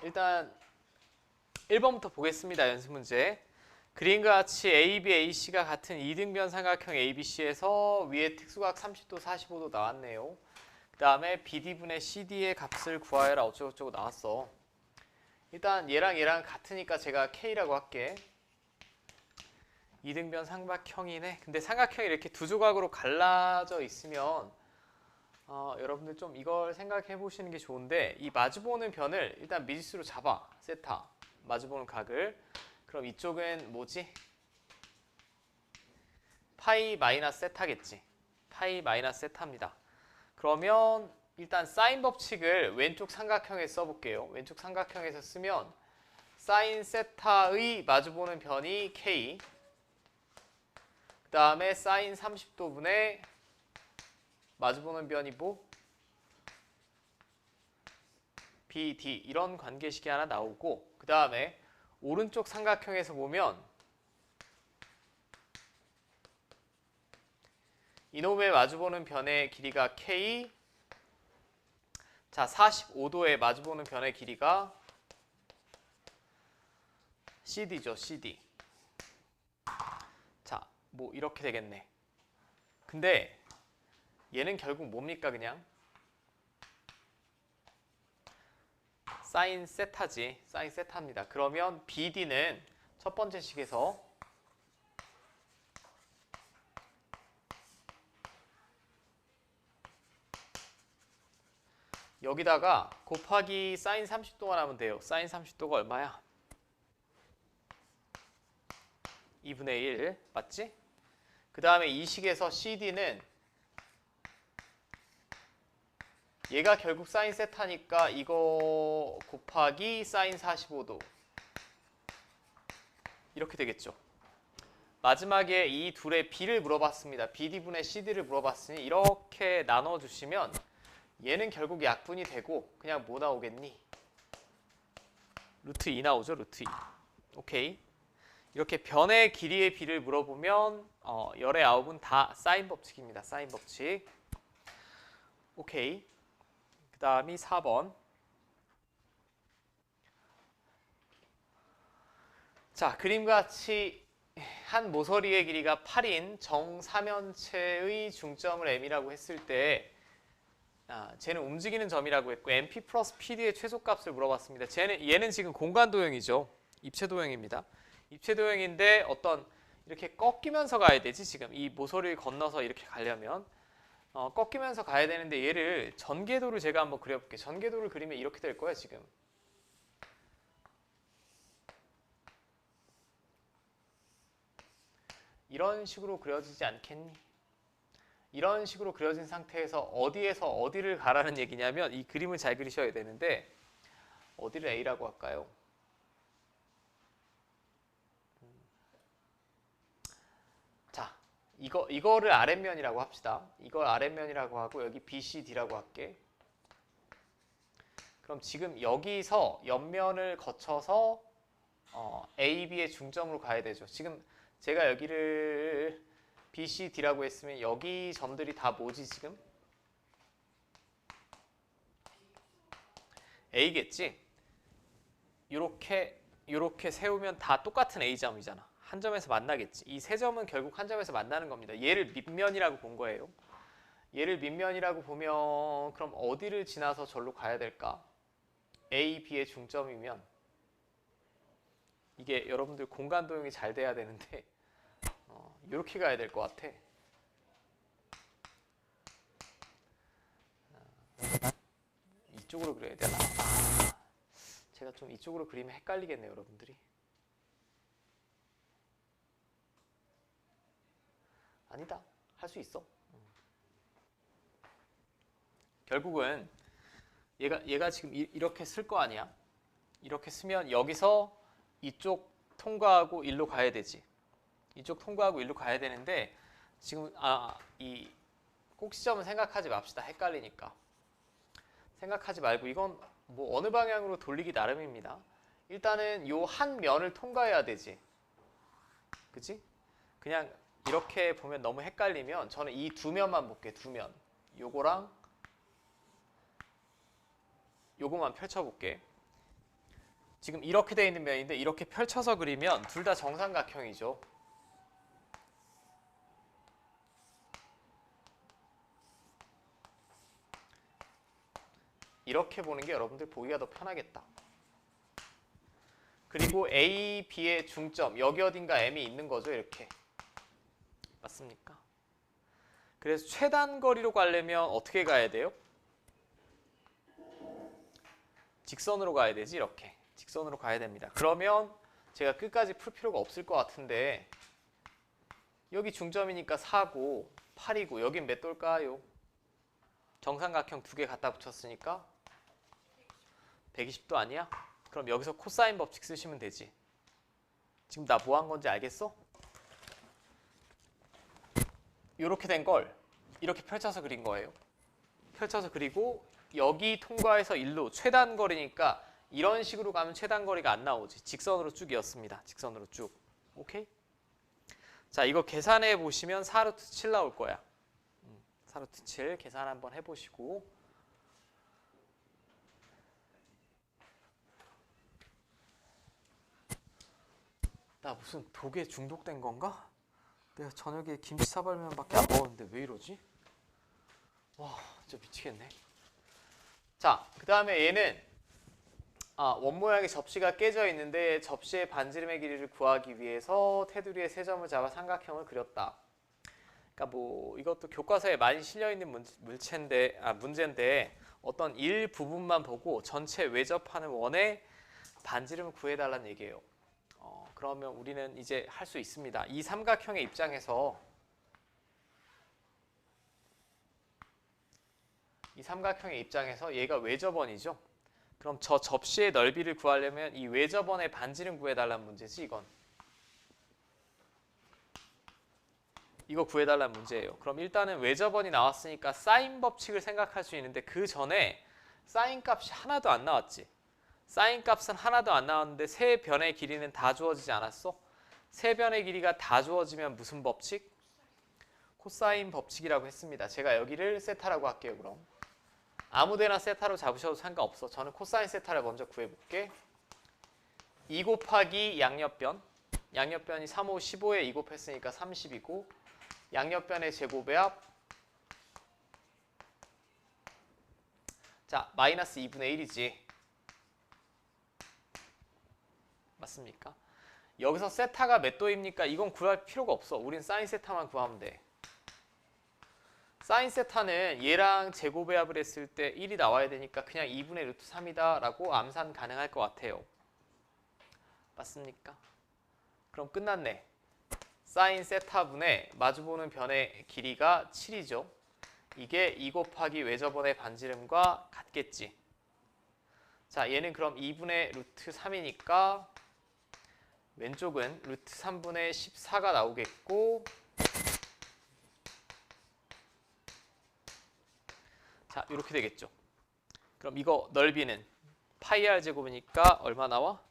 일단 1번부터 보겠습니다. 연습 문제. 그림과 같이 AB, AC가 같은 이등변 삼각형 ABC에서 위에 특수각 30도, 45도 나왔네요. 그 다음에 BD분의 CD의 값을 구하여라 어쩌고저쩌고 나왔어. 일단 얘랑 같으니까 제가 K라고 할게. 이등변 삼각형이네. 근데 삼각형이 이렇게 두 조각으로 갈라져 있으면 여러분들 좀 이걸 생각해 보시는 게 좋은데, 이 마주보는 변을 일단 미지수로 잡아. 세타. 마주보는 각을. 그럼 이쪽은 뭐지? 파이 마이너스 세타겠지. 파이 마이너스 세타입니다. 그러면 일단 사인 법칙을 왼쪽 삼각형에 써볼게요. 왼쪽 삼각형에서 쓰면 사인 세타의 마주보는 변이 K, 그 다음에 사인 30도분의 마주보는 변이 뭐? BD. 이런 관계식이 하나 나오고, 그 다음에 오른쪽 삼각형에서 보면 이놈의 마주보는 변의 길이가 K, 자 45도의 마주보는 변의 길이가 CD죠. CD. 자, 뭐 이렇게 되겠네. 근데 얘는 결국 뭡니까? 그냥 사인 세타지. 사인 세타입니다. 그러면 BD는 첫 번째 식에서 여기다가 곱하기 사인 30도만 하면 돼요. 사인 30도가 얼마야? 2분의 1 맞지? 그 다음에 이 식에서 CD는 얘가 결국 사인 세타니까 이거 곱하기 사인 45도 이렇게 되겠죠. 마지막에 이 둘의 B를 물어봤습니다. BD분의 CD를 물어봤으니 이렇게 나눠주시면 얘는 결국 약분이 되고 그냥 뭐 나오겠니? 루트 2 나오죠. 루트 2. 오케이. 이렇게 변의 길이의 B를 물어보면 열의 9은 다 사인 법칙입니다. 사인 법칙. 오케이. 그 다음이 4번. 자, 그림과 같이 한 모서리의 길이가 8인 정사면체의 중점을 M이라고 했을 때 쟤는 움직이는 점이라고 했고 MP 플러스 PD의 최소값을 물어봤습니다. 얘는 지금 공간도형이죠. 입체도형입니다. 입체도형인데 어떤 이렇게 꺾이면서 가야 되지. 지금 이 모서리를 건너서 이렇게 가려면 꺾이면서 가야 되는데 얘를 전궤도를 제가 한번 그려볼게요. 전궤도를 그리면 이렇게 될 거야 지금. 이런 식으로 그려지지 않겠니? 이런 식으로 그려진 상태에서 어디에서 어디를 가라는 얘기냐면 이 그림을 잘 그리셔야 되는데 어디를 A라고 할까요? 자, 이거를 아랫면이라고 합시다. 이걸 아랫면이라고 하고 여기 BCD라고 할게. 그럼 지금 여기서 옆면을 거쳐서 AB의 중점으로 가야 되죠. 지금 제가 여기를 BCD라고 했으면 여기 점들이 다 뭐지 지금? A겠지? 요렇게 세우면 다 똑같은 A점이잖아. 한 점에서 만나겠지. 이 세 점은 결국 한 점에서 만나는 겁니다. 얘를 밑면이라고 본 거예요. 얘를 밑면이라고 보면 그럼 어디를 지나서 절로 가야 될까? A, B의 중점이면 이게 여러분들 공간 도형이 잘 돼야 되는데 이렇게 가야 될 것 같아. 이쪽으로 그려야 되나? 제가 좀 이쪽으로 그리면 헷갈리겠네요, 여러분들이. 아니다. 할 수 있어. 결국은 얘가 지금 이렇게 쓸 거 아니야? 이렇게 쓰면 여기서 이쪽 통과하고 일로 가야 되지. 이쪽 통과하고 일로 가야 되는데 지금 이 꼭지점은 생각하지 맙시다. 헷갈리니까. 생각하지 말고 이건 뭐 어느 방향으로 돌리기 나름입니다. 일단은 요 한 면을 통과해야 되지. 그치? 그냥 이렇게 보면 너무 헷갈리면 저는 이 두 면만 볼게. 두 면. 요거랑 요거만 펼쳐볼게. 지금 이렇게 돼 있는 면인데 이렇게 펼쳐서 그리면 둘 다 정삼각형이죠. 이렇게 보는 게 여러분들 보기가 더 편하겠다. 그리고 A, B의 중점 여기 어딘가 M이 있는 거죠. 이렇게. 맞습니까? 그래서 최단 거리로 가려면 어떻게 가야 돼요? 직선으로 가야 되지. 이렇게. 직선으로 가야 됩니다. 그러면 제가 끝까지 풀 필요가 없을 것 같은데 여기 중점이니까 4고 8이고 여긴 몇 도일까요? 정삼각형 두 개 갖다 붙였으니까 120도 아니야? 그럼 여기서 코사인 법칙 쓰시면 되지. 지금 나 뭐 한 건지 알겠어? 이렇게 된 걸 이렇게 펼쳐서 그린 거예요. 펼쳐서 그리고 여기 통과해서 일로 최단 거리니까 이런 식으로 가면 최단 거리가 안 나오지. 직선으로 쭉 이었습니다. 직선으로 쭉. 오케이? 자, 이거 계산해 보시면 4루트 7 나올 거야. 4루트 7 계산 한번 해보시고 나 무슨 독에 중독된 건가? 내가 저녁에 김치 사발면밖에 안 먹었는데 왜 이러지? 와, 진짜 미치겠네. 자, 그 다음에 얘는 원 모양의 접시가 깨져 있는데 접시의 반지름의 길이를 구하기 위해서 테두리에 세 점을 잡아 삼각형을 그렸다. 그러니까 뭐 이것도 교과서에 많이 실려 있는 문제인데 어떤 일부분만 보고 전체 외접하는 원의 반지름을 구해달라는 얘기예요. 그러면 우리는 이제 할 수 있습니다. 이 삼각형의 입장에서 얘가 외접원이죠. 그럼 저 접시의 넓이를 구하려면 이 외접원의 반지름 구해달라는 문제지. 이거 구해달라는 문제예요. 그럼 일단은 외접원이 나왔으니까 사인 법칙을 생각할 수 있는데 그 전에 사인 값이 하나도 안 나왔지. 사인 값은 하나도 안 나왔는데 세 변의 길이는 다 주어지지 않았어? 세 변의 길이가 다 주어지면 무슨 법칙? 코사인 법칙이라고 했습니다. 제가 여기를 세타라고 할게요. 그럼 아무데나 세타로 잡으셔도 상관없어. 저는 코사인 세타를 먼저 구해볼게. 2 곱하기 양옆변. 양옆변이 3, 5, 15에 2 곱했으니까 30이고 양옆변의 제곱의 합. 자, 마이너스 2분의 1이지. 맞습니까? 여기서 세타가 몇 도입니까? 이건 구할 필요가 없어. 우린 사인 세타만 구하면 돼. 사인 세타는 얘랑 제곱의 합을 했을 때 1이 나와야 되니까 그냥 2분의 루트 3이다 라고 암산 가능할 것 같아요. 맞습니까? 그럼 끝났네. 사인 세타분의 마주보는 변의 길이가 7이죠. 이게 2 곱하기 외접원의 반지름과 같겠지. 자, 얘는 그럼 2분의 루트 3이니까 왼쪽은 루트 3분의 14가 나오겠고, 자, 이렇게 되겠죠. 그럼 이거 넓이는 파이 r 제곱이니까 얼마 나와?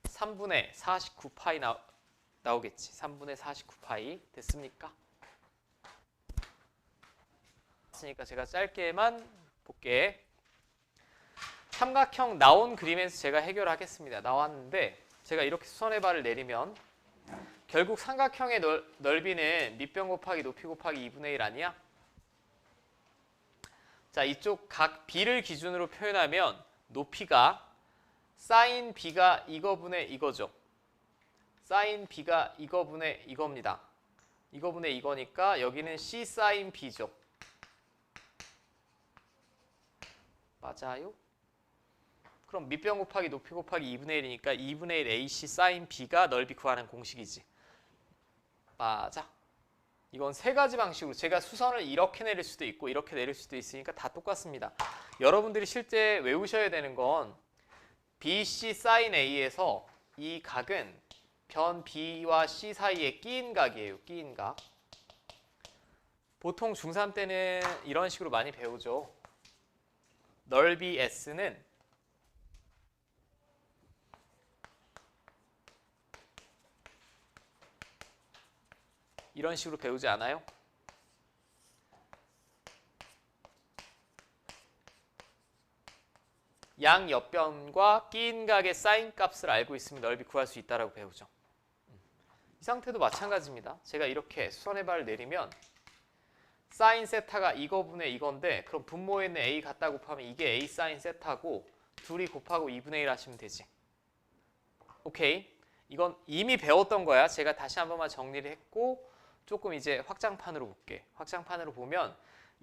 3분의 49파이 나오겠지. 3분의 49파이 됐습니까? 됐으니까 제가 짧게만 볼게. 삼각형 나온 그림에서 제가 해결하겠습니다. 나왔는데 제가 이렇게 수선의 발을 내리면 결국 삼각형의 넓이는 밑변 곱하기 높이 곱하기 2분의 1 아니야? 자, 이쪽 각 B를 기준으로 표현하면 높이가 사인 B가 이거분의 이거죠. 사인 B가 이거분의 이겁니다. 이거분의 이거니까 여기는 C 사인 B죠. 맞아요? 그럼 밑변 곱하기 높이 곱하기 2분의 1이니까 2분의 1 AC 사인 B가 넓이 구하는 공식이지. 맞아. 이건 세 가지 방식으로 제가 수선을 이렇게 내릴 수도 있고 이렇게 내릴 수도 있으니까 다 똑같습니다. 여러분들이 실제 외우셔야 되는 건 BC 사인 A에서 이 각은 변 B와 C 사이에 끼인 각이에요. 끼인 각. 보통 중3 때는 이런 식으로 많이 배우죠. 넓이 S는 이런 식으로 배우지 않아요? 양 옆변과 끼인 각의 사인 값을 알고 있으면 넓이 구할 수 있다라고 배우죠. 이 상태도 마찬가지입니다. 제가 이렇게 수선의 발을 내리면 사인 세타가 이거분의 이건데 그럼 분모에 있는 a 갖다 곱하면 이게 a 사인 세타고 둘이 곱하고 2분의 1 하시면 되지. 오케이. 이건 이미 배웠던 거야. 제가 다시 한 번만 정리를 했고 조금 이제 확장판으로 볼게. 확장판으로 보면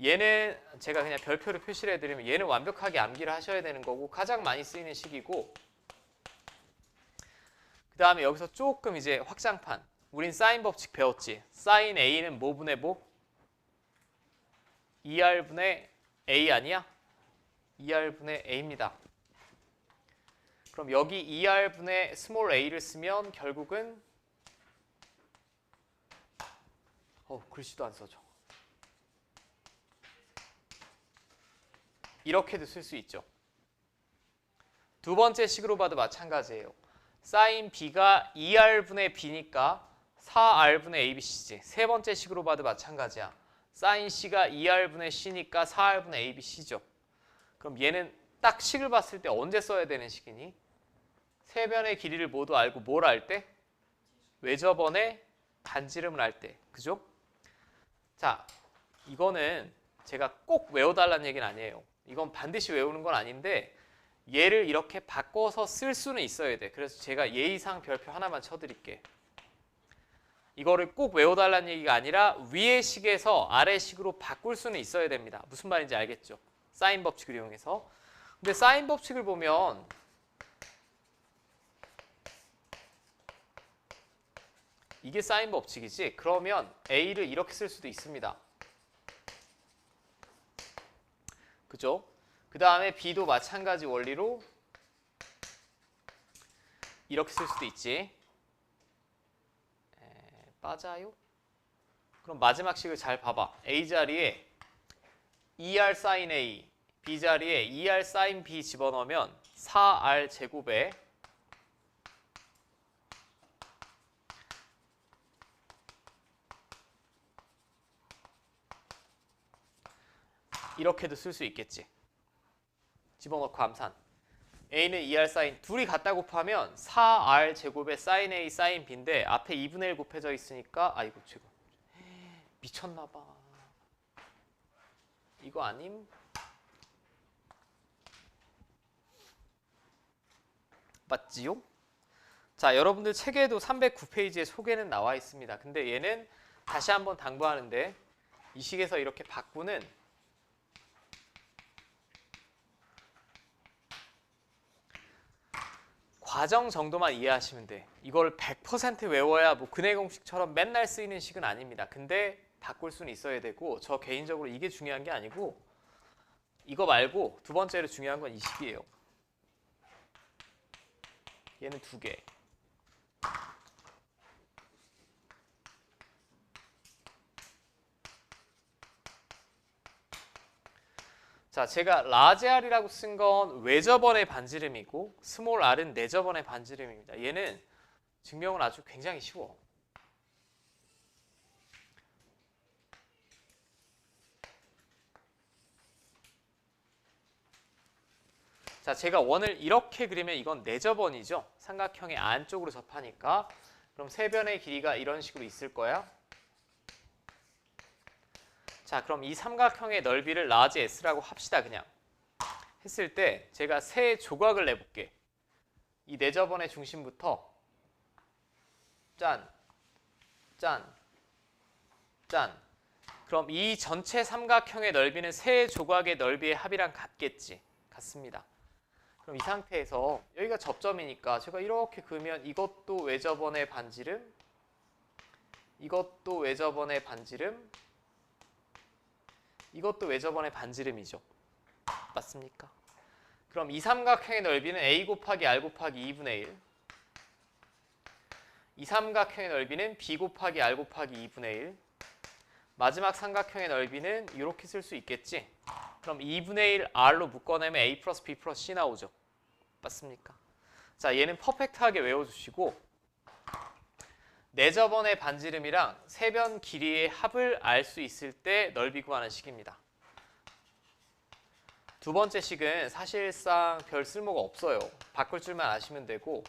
얘는 제가 그냥 별표로 표시를 해드리면 얘는 완벽하게 암기를 하셔야 되는 거고 가장 많이 쓰이는 식이고 그 다음에 여기서 조금 이제 확장판. 우린 사인 법칙 배웠지. 사인 A는 뭐분의 뭐? 2R분의 A 아니야? 2R분의 A입니다. 그럼 여기 2R분의 스몰 a를 쓰면 결국은 글씨도 안 써져. 이렇게도 쓸 수 있죠. 두 번째 식으로 봐도 마찬가지예요. 사인 b가 2R분의 b니까 4R분의 ABC지. 세 번째 식으로 봐도 마찬가지야. 사인 c가 2R분의 c니까 4R분의 ABC죠. 그럼 얘는 딱 식을 봤을 때 언제 써야 되는 식이니? 세 변의 길이를 모두 알고 뭘 할 때? 외접원의 반지름을 할 때. 그죠? 자, 이거는 제가 꼭 외워달라는 얘기는 아니에요. 이건 반드시 외우는 건 아닌데 얘를 이렇게 바꿔서 쓸 수는 있어야 돼. 그래서 제가 예의상 별표 하나만 쳐드릴게. 이거를 꼭 외워달라는 얘기가 아니라 위의 식에서 아래 식으로 바꿀 수는 있어야 됩니다. 무슨 말인지 알겠죠? 사인 법칙을 이용해서. 근데 사인 법칙을 보면 이게 사인 법칙이지. 그러면 A를 이렇게 쓸 수도 있습니다. 그죠? 그 다음에 B도 마찬가지 원리로 이렇게 쓸 수도 있지. 맞아요? 그럼 마지막 식을 잘 봐봐. A 자리에 2R sin A, B 자리에 2R sin B 집어넣으면 4R 제곱에 이렇게도 쓸 수 있겠지. 집어넣고 암산. A는 2R sin 둘이 갖다 곱하면 4R 제곱에 sin A sin B인데 앞에 2분의 1 곱해져 있으니까 아이고 지금 미쳤나봐. 이거 아님? 맞지요? 자, 여러분들 책에도 309페이지에 소개는 나와 있습니다. 근데 얘는 다시 한번 당부하는데 이 식에서 이렇게 바꾸는 과정 정도만 이해하시면 돼. 이걸 100% 외워야 뭐 근해 공식처럼 맨날 쓰이는 식은 아닙니다. 근데 바꿀 수는 있어야 되고 저 개인적으로 이게 중요한 게 아니고 이거 말고 두 번째로 중요한 건 이 식이에요. 얘는 두 개. 자, 제가 라지 R이라고 쓴 건 외접원의 반지름이고 스몰 R은 내접원의 반지름입니다. 얘는 증명은 아주 굉장히 쉬워. 자, 제가 원을 이렇게 그리면 이건 내접원이죠. 삼각형의 안쪽으로 접하니까. 그럼 세 변의 길이가 이런 식으로 있을 거야. 자, 그럼 이 삼각형의 넓이를 라지 S라고 합시다. 그냥 했을 때 제가 세 조각을 내볼게. 이 내접원의 중심부터 짠, 짠, 짠. 그럼 이 전체 삼각형의 넓이는 세 조각의 넓이의 합이랑 같겠지. 같습니다. 그럼 이 상태에서 여기가 접점이니까 제가 이렇게 그으면 이것도 외접원의 반지름, 이것도 외접원의 반지름, 이것도 외접원의 반지름이죠. 맞습니까? 그럼 이 삼각형의 넓이는 A 곱하기 R 곱하기 2분의 1. 이 삼각형의 넓이는 B 곱하기 R 곱하기 2분의 1. 마지막 삼각형의 넓이는 이렇게 쓸 수 있겠지. 그럼 2분의 1 R로 묶어내면 A 플러스 B 플러스 C 나오죠. 맞습니까? 자, 얘는 퍼펙트하게 외워주시고 내접원의 반지름이랑 세변 길이의 합을 알 수 있을 때 넓이 구하는 식입니다. 두 번째 식은 사실상 별 쓸모가 없어요. 바꿀 줄만 아시면 되고,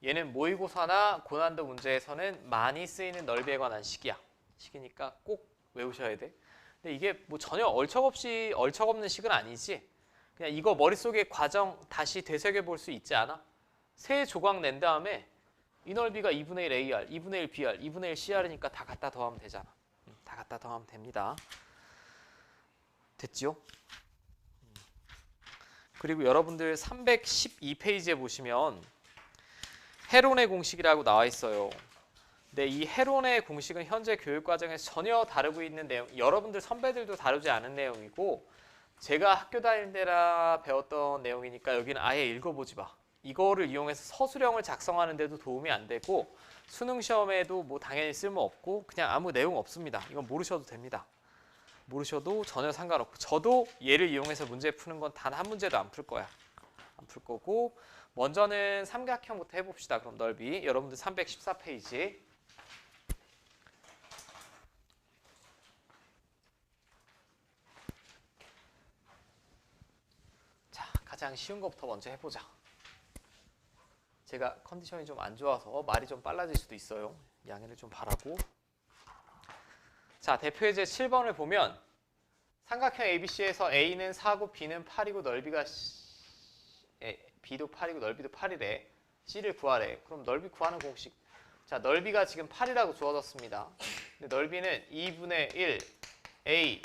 얘는 모의고사나 고난도 문제에서는 많이 쓰이는 넓이에 관한 식이야. 식이니까 꼭 외우셔야 돼. 근데 이게 뭐 전혀 얼척없는 식은 아니지. 그냥 이거 머릿속에 과정 다시 되새겨 볼 수 있지 않아? 세 조각 낸 다음에 이 넓이가 2분의 1 AR, 2분의 1 BR, 2분의 1 CR이니까 다 갖다 더하면 되잖아. 다 갖다 더하면 됩니다. 됐지요? 그리고 여러분들 312페이지에 보시면 헤론의 공식이라고 나와 있어요. 근데 이 헤론의 공식은 현재 교육과정에서 전혀 다루고 있는 내용, 여러분들 선배들도 다루지 않은 내용이고 제가 학교 다닐 때라 배웠던 내용이니까 여기는 아예 읽어보지 마. 이거를 이용해서 서술형을 작성하는 데도 도움이 안 되고 수능 시험에도 뭐 당연히 쓸모없고 그냥 아무 내용 없습니다. 이건 모르셔도 됩니다. 모르셔도 전혀 상관없고 저도 얘를 이용해서 문제 푸는 건 단 한 문제도 안 풀 거야. 안 풀 거고 먼저는 삼각형부터 해봅시다. 그럼 넓이 여러분들 314페이지 자 가장 쉬운 것부터 먼저 해보자. 제가 컨디션이 좀 안 좋아서 말이 좀 빨라질 수도 있어요. 양해를 좀 바라고. 자, 대표 예제 7번을 보면 삼각형 ABC에서 A는 4고 B는 8이고 넓이가 B도 8이고 넓이도 8이래. C를 구하래. 그럼 넓이 구하는 공식. 자, 넓이가 지금 8이라고 주어졌습니다. 근데 넓이는 2분의 1 A,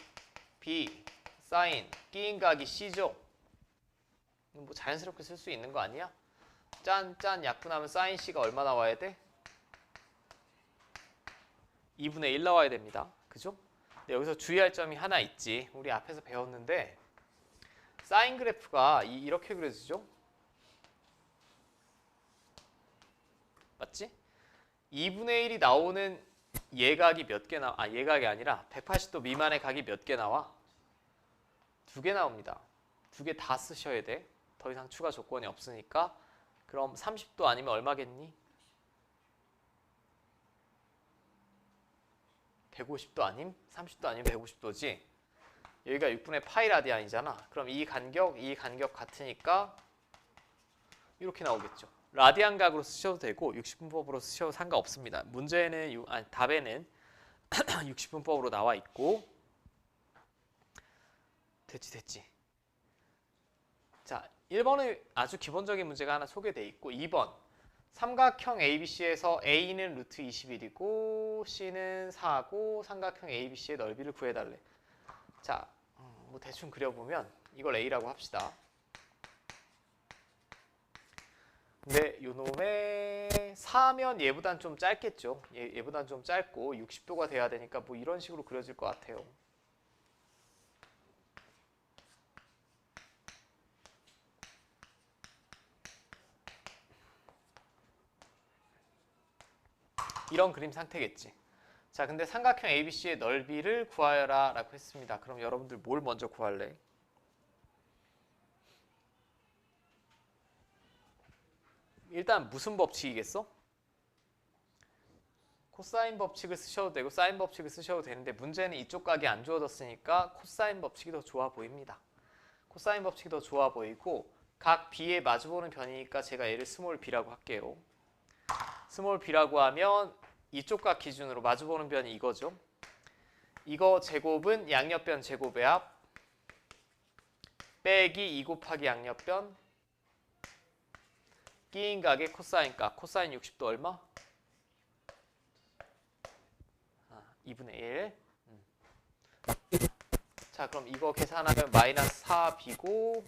B, 사인, 끼인 각이 C죠. 뭐 자연스럽게 쓸 수 있는 거 아니야? 짠 약분하면 사인 C가 얼마 나와야 돼? 2분의 1 나와야 됩니다. 그죠? 근데 여기서 주의할 점이 하나 있지. 우리 앞에서 배웠는데 사인 그래프가 이렇게 그려지죠? 맞지? 2분의 1이 나오는 예각이 몇 개 나와? 아, 예각이 아니라 180도 미만의 각이 몇 개 나와? 2개 나옵니다. 2개 다 쓰셔야 돼. 더 이상 추가 조건이 없으니까. 그럼 30도 아니면 얼마겠니? 150도 아님? 30도 아니면 150도지? 여기가 6분의 파이 라디안이잖아. 그럼 이 간격 같으니까 이렇게 나오겠죠. 라디안 각으로 쓰셔도 되고 60분법으로 쓰셔도 상관없습니다. 문제는 답에는 60분법으로 나와 있고 됐지. 자, 1번은 아주 기본적인 문제가 하나 소개돼 있고 2번 삼각형 ABC에서 A는 루트 21이고 C는 4고 삼각형 ABC의 넓이를 구해달래. 자, 뭐 대충 그려보면 이걸 A라고 합시다. 근데 요놈의 4면 얘보단 좀 짧겠죠. 얘보단 좀 짧고 60도가 돼야 되니까 뭐 이런 식으로 그려질 것 같아요. 이런 그림 상태겠지. 자, 근데 삼각형 ABC의 넓이를 구하여라 라고 했습니다. 그럼 여러분들 뭘 먼저 구할래? 일단 무슨 법칙이겠어? 코사인 법칙을 쓰셔도 되고 사인 법칙을 쓰셔도 되는데 문제는 이쪽 각이 안 주어졌으니까 코사인 법칙이 더 좋아 보입니다. 코사인 법칙이 더 좋아 보이고 각 B에 마주보는 변이니까 제가 얘를 스몰 B라고 할게요. 스몰 B라고 하면 이쪽 각 기준으로 마주보는 변이 이거죠. 이거 제곱은 양옆변 제곱의 합 빼기 2 곱하기 양옆변 끼인 각의 코사인 값. 코사인 60도 얼마? 2분의 1. 자, 그럼 이거 계산하면 마이너스 4B고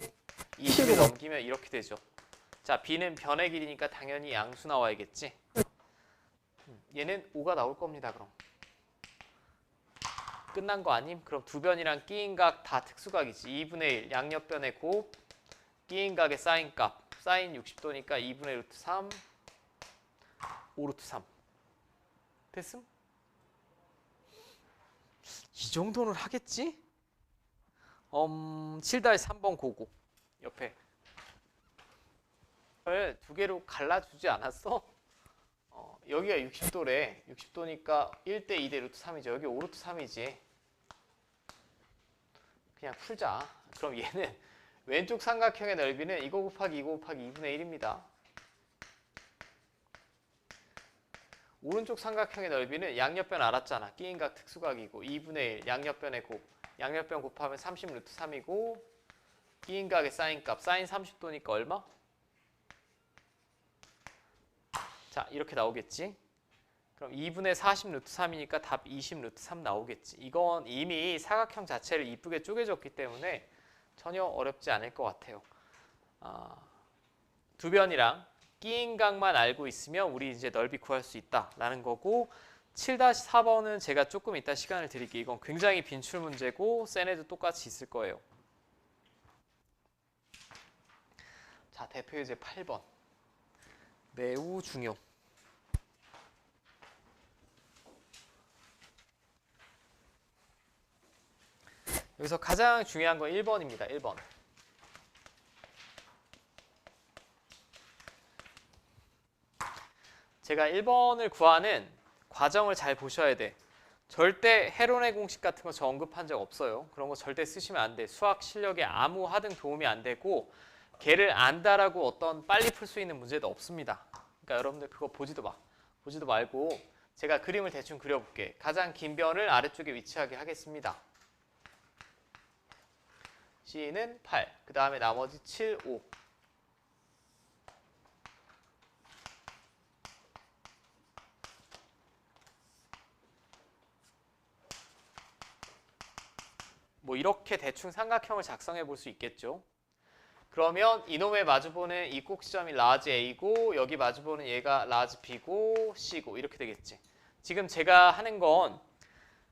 20을 넘기면 이렇게 되죠. 자, B는 변의 길이니까 당연히 양수 나와야겠지. 얘는 5가 나올 겁니다. 그럼 끝난 거 아님? 그럼 두 변이랑 끼인 각 다 특수각이지. 2분의 1 양옆변의 곱 끼인 각의 사인 값. 사인 60도니까 2분의 루트 3 5 루트 3 됐음? 이 정도는 하겠지? 7-3번 고고 옆에 이걸 두 개로 갈라주지 않았어? 여기가 60도래. 60도니까 1대 2대 루트 3이죠. 여기 5 루트 3이지. 그냥 풀자. 그럼 얘는 왼쪽 삼각형의 넓이는 이거 곱하기 이거 곱하기 2분의 1입니다. 오른쪽 삼각형의 넓이는 양옆변 알았잖아. 끼인각 특수각이고 2분의 1 양옆변의 곱. 양옆변 곱하면 30 루트 3이고 끼인각의 사인값. 사인 30도니까 얼마? 자, 이렇게 나오겠지. 그럼 2분의 40 루트 3이니까 답 20 루트 3 나오겠지. 이건 이미 사각형 자체를 이쁘게 쪼개졌기 때문에 전혀 어렵지 않을 것 같아요. 두 변이랑 끼인각만 알고 있으면 우리 이제 넓이 구할 수 있다라는 거고 7-4번은 제가 조금 이따 시간을 드릴게요. 이건 굉장히 빈출 문제고 센에도 똑같이 있을 거예요. 자, 대표 예제 8번. 매우 중요. 여기서 가장 중요한 건 1번입니다. 1번. 제가 1번을 구하는 과정을 잘 보셔야 돼. 절대 헤론의 공식 같은 거 저 언급한 적 없어요. 그런 거 절대 쓰시면 안 돼. 수학 실력에 아무 하등 도움이 안 되고 걔를 안다라고 어떤 빨리 풀 수 있는 문제도 없습니다. 그러니까 여러분들 그거 보지도 마. 보지도 말고 제가 그림을 대충 그려볼게. 가장 긴 변을 아래쪽에 위치하게 하겠습니다. C는 8, 그 다음에 나머지 7, 5. 뭐 이렇게 대충 삼각형을 작성해 볼 수 있겠죠. 그러면 이놈의 마주보는 이 꼭지점이 라지 A고 여기 마주보는 얘가 라지 B고 C고 이렇게 되겠지. 지금 제가 하는 건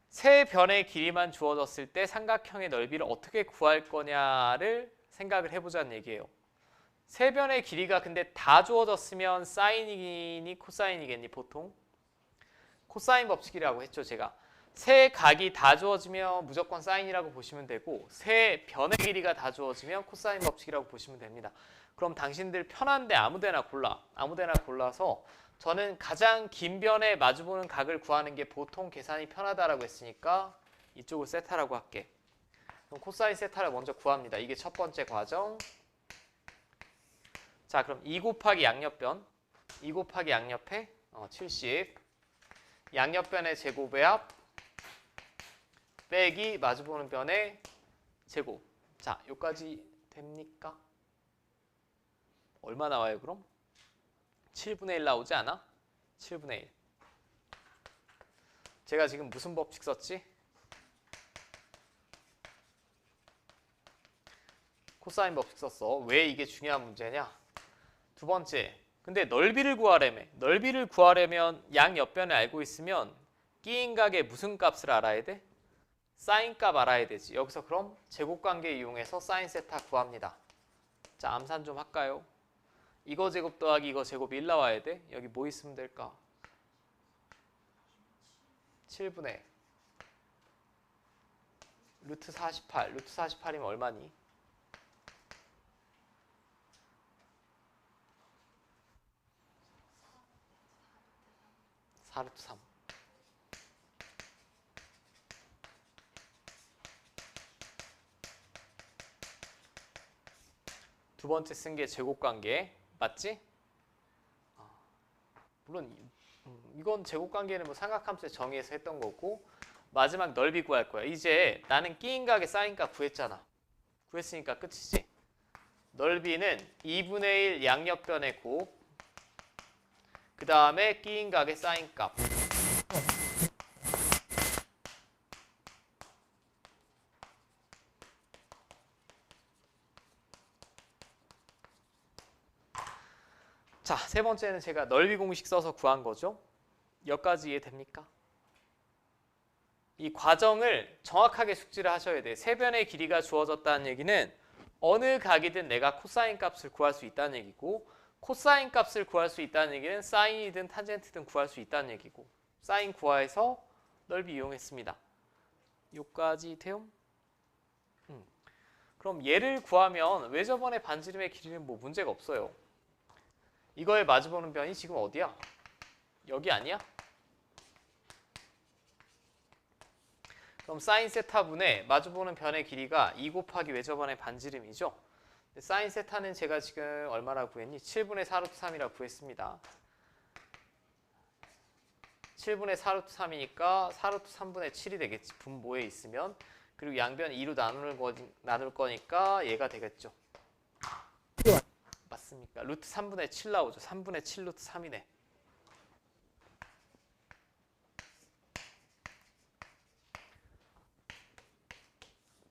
세 변의 길이만 주어졌을 때 삼각형의 넓이를 어떻게 구할 거냐를 생각을 해보자는 얘기예요. 세 변의 길이가 근데 다 주어졌으면 사인이니 코사인이겠니 보통? 코사인 법칙이라고 했죠 제가. 세 각이 다 주어지면 무조건 사인이라고 보시면 되고 세 변의 길이가 다 주어지면 코사인 법칙이라고 보시면 됩니다. 그럼 당신들 편한데 아무데나 골라. 아무데나 골라서 저는 가장 긴 변에 마주보는 각을 구하는 게 보통 계산이 편하다라고 했으니까 이쪽을 세타라고 할게. 그럼 코사인 세타를 먼저 구합니다. 이게 첫 번째 과정. 자, 그럼 2 곱하기 양옆변. 2 곱하기 양옆에 70. 양옆변의 제곱의 합 빼기 마주보는 변의 제곱. 자, 여기까지 됩니까? 얼마 나와요 그럼? 7분의 1 나오지 않아? 7분의 1. 제가 지금 무슨 법칙 썼지? 코사인 법칙 썼어. 왜 이게 중요한 문제냐? 두 번째, 근데 넓이를 구하려면 넓이를 구하려면 양옆변을 알고 있으면 끼인각의 무슨 값을 알아야 돼? 사인 값 알아야 되지. 여기서 그럼 제곱관계 이용해서 사인 세타 구합니다. 자, 암산 좀 할까요? 이거 제곱 더하기 이거 제곱 1 나와야 돼. 여기 뭐 있으면 될까? 7분의 루트 48. 루트 48이면 얼마니? 4루트 3. 두 번째 쓴 게 제곱관계. 맞지? 물론 이건 제곱관계는 뭐 삼각함수의 정의에서 했던 거고 마지막 넓이 구할 거야. 이제 나는 끼인각의 사인값 구했잖아. 구했으니까 끝이지. 넓이는 2분의 1 양옆변의 곱 그 다음에 끼인각의 사인값 자, 세 번째는 제가 넓이 공식 써서 구한 거죠. 여기까지 이해됩니까? 이 과정을 정확하게 숙지를 하셔야 돼. 세 변의 길이가 주어졌다는 얘기는 어느 각이든 내가 코사인 값을 구할 수 있다는 얘기고 코사인 값을 구할 수 있다는 얘기는 사인이든 탄젠트든 구할 수 있다는 얘기고 사인 구하해서 넓이 이용했습니다. 여기까지 돼요? 그럼 얘를 구하면 외접원의 반지름의 길이는 뭐 문제가 없어요. 이거에 마주보는 변이 지금 어디야? 여기 아니야? 그럼 사인 세타분의 마주보는 변의 길이가 2 곱하기 외접원의 반지름이죠. 사인 세타는 제가 지금 얼마라고 구했니? 7분의 4루트 3이라고 구했습니다. 7분의 4루트 3이니까 4루트 3분의 7이 되겠지. 분모에 있으면. 그리고 양변 2로 나눌 거니까 얘가 되겠죠. 맞습니까? 루트 3분의 7 나오죠. 3분의 7 루트 3이네.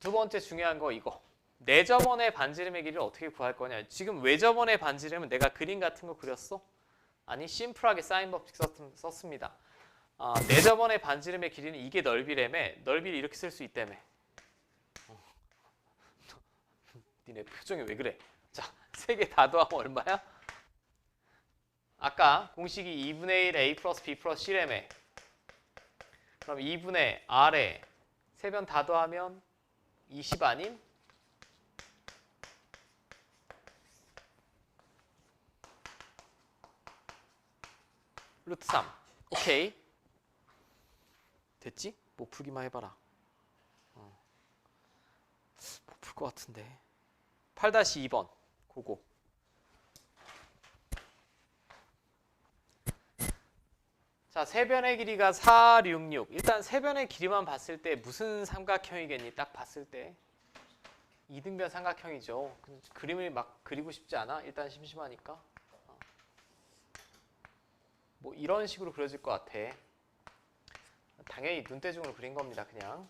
두 번째 중요한 거 이거. 내접원의 반지름의 길이를 어떻게 구할 거냐. 지금 외접원의 반지름은 내가 그림 같은 거 그렸어? 아니 심플하게 사인 법칙 썼습니다. 내접원의 반지름의 길이는 이게 넓이라며. 넓이를 이렇게 쓸 수 있다며. 니네 표정이 왜 그래? 자, 세 개 다 더하면 얼마야? 아까 공식이 2분의 1 a 플러스 b 플러스 c라며. 그럼 2분의 r에 세 변 다 더하면 20 아님? 루트 3. 오케이. 됐지? 못 풀기만 해봐라. 못 풀 것 같은데. 8-2번. 고고. 자, 세변의 길이가 4, 6, 6. 일단 세변의 길이만 봤을 때 무슨 삼각형이겠니? 딱 봤을 때. 이등변 삼각형이죠. 그림을 막 그리고 싶지 않아? 일단 심심하니까. 뭐 이런 식으로 그려질 것 같아. 당연히 눈대중으로 그린 겁니다. 그냥.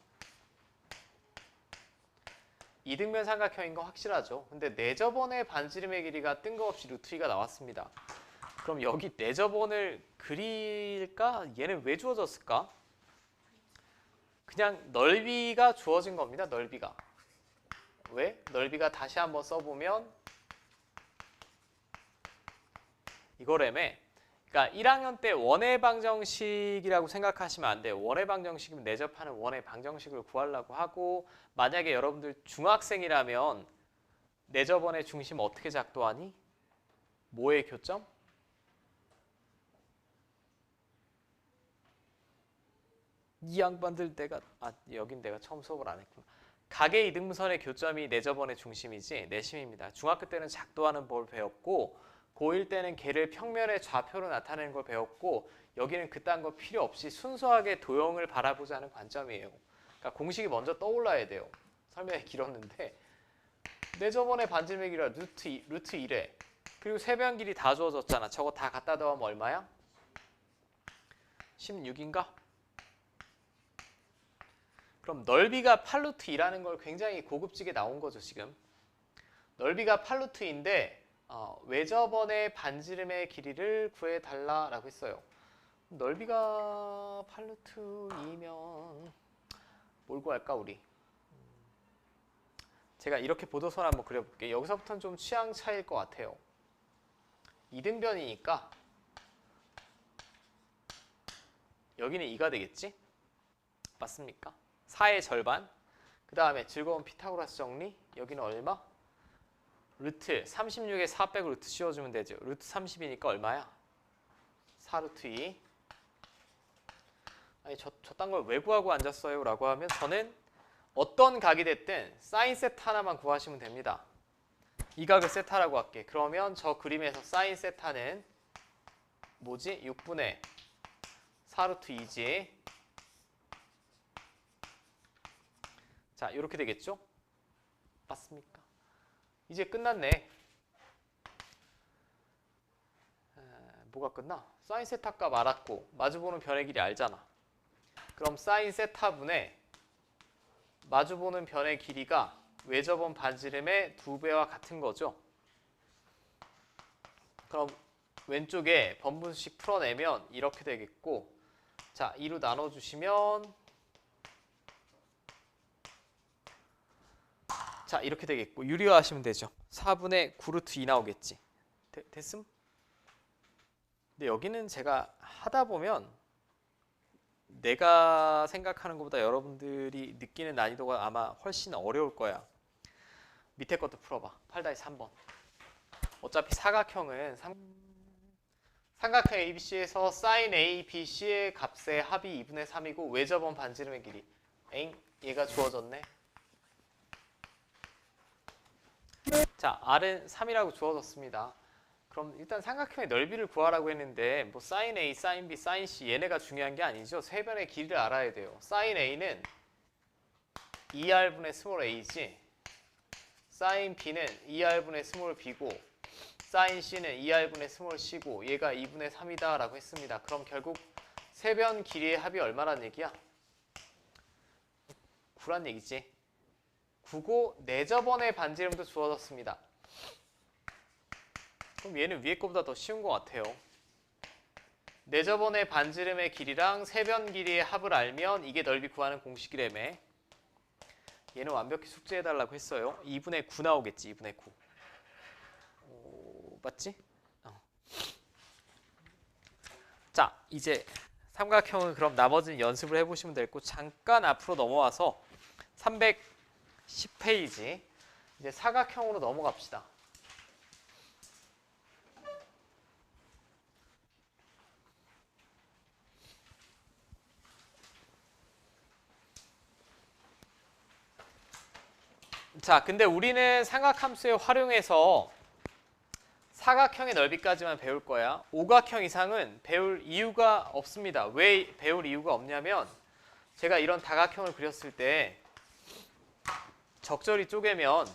이등변 삼각형인 거 확실하죠. 근데 내접원의 반지름의 길이가 뜬금없이 루트 2가 나왔습니다. 그럼 여기 내접원을 그릴까? 얘는 왜 주어졌을까? 그냥 넓이가 주어진 겁니다. 넓이가. 왜? 넓이가 다시 한번 써보면 이거라며. 그러니까 1학년 때 원의 방정식이라고 생각하시면 안 돼요. 원의 방정식이면 내접하는 원의 방정식을 구하려고 하고, 만약에 여러분들 중학생이라면 내접원의 중심 어떻게 작도하니? 뭐의 교점? 이 양반들 여긴 내가 처음 수업을 안 했구나. 각의 이등분선의 교점이 내접원의 중심이지 내심입니다. 중학교 때는 작도하는 법을 배웠고, 고1 때는 걔를 평면의 좌표로 나타내는 걸 배웠고, 여기는 그딴 거 필요 없이 순수하게 도형을 바라보자는 관점이에요. 그러니까 공식이 먼저 떠올라야 돼요. 설명이 길었는데 내접원의 반지름의 길이가 루트 1에 그리고 세변 길이 다 주어졌잖아. 저거 다 갖다 더하면 얼마야? 16인가? 그럼 넓이가 8루트 2라는 걸 굉장히 고급지게 나온 거죠. 지금 넓이가 8루트 2인데 외접원의 반지름의 길이를 구해달라라고 했어요. 넓이가 8루트 2면 뭘 구할까 우리? 제가 이렇게 보도선 한번 그려볼게요. 여기서부터는 좀 취향 차이일 것 같아요. 이등변이니까 여기는 2가 되겠지? 맞습니까? 4의 절반. 그 다음에 즐거운 피타고라스 정리. 여기는 얼마? 루트 36에 4 빼고 루트 씌워주면 되죠. 루트 30이니까 얼마야? 4루트 2. 아니 저딴 걸 왜 구하고 앉았어요? 라고 하면 저는 어떤 각이 됐든 사인 세타 하나만 구하시면 됩니다. 이 각을 세타라고 할게. 그러면 저 그림에서 사인 세타는 뭐지? 6분의 4루트 2지. 자, 이렇게 되겠죠? 맞습니까? 이제 끝났네. 뭐가 끝나? 사인 세타 값 알았고 마주보는 변의 길이 알잖아. 그럼 사인 세타분의 마주보는 변의 길이가 외접원 반지름의 2배와 같은 거죠. 그럼 왼쪽에 번분식 풀어내면 이렇게 되겠고, 자 2로 나눠주시면 자 이렇게 되겠고, 유리화하시면 되죠. 4분의 9루트 2 나오겠지. 됐음? 근데 여기는 제가 하다 보면 내가 생각하는 것보다 여러분들이 느끼는 난이도가 아마 훨씬 어려울 거야. 밑에 것도 풀어봐. 8-3번. 어차피 사각형은 삼각형 ABC에서 sin A, BC의 값의 합이 2분의 3이고 외접원 반지름의 길이 에잉, 얘가 주어졌네. 자, R은 3이라고 주어졌습니다. 그럼 일단 삼각형의 넓이를 구하라고 했는데 뭐 sin A, sin B, sin C 얘네가 중요한 게 아니죠. 세 변의 길이를 알아야 돼요. sin A는 2R분의 스몰 a지, sin B는 2R분의 스몰 b고, sin C는 2R분의 스몰 c고 얘가 2분의 3이다 라고 했습니다. 그럼 결국 세 변 길이의 합이 얼마란 얘기야? 9란 얘기지. 9고 내저번의 반지름도 주어졌습니다. 그럼 얘는 위에 거보다 더 쉬운 것 같아요. 내저번의 반지름의 길이랑 세 변 길이의 합을 알면 이게 넓이 구하는 공식이라며. 얘는 완벽히 숙제해달라고 했어요. 2분의 9 나오겠지. 2분의 9. 맞지? 자, 이제 삼각형은 그럼 나머지는 연습을 해보시면 되고, 잠깐 앞으로 넘어와서 310페이지 이제 사각형으로 넘어갑시다. 자, 근데 우리는 삼각함수에 활용해서 사각형의 넓이까지만 배울 거야. 오각형 이상은 배울 이유가 없습니다. 왜 배울 이유가 없냐면 제가 이런 다각형을 그렸을 때 적절히 쪼개면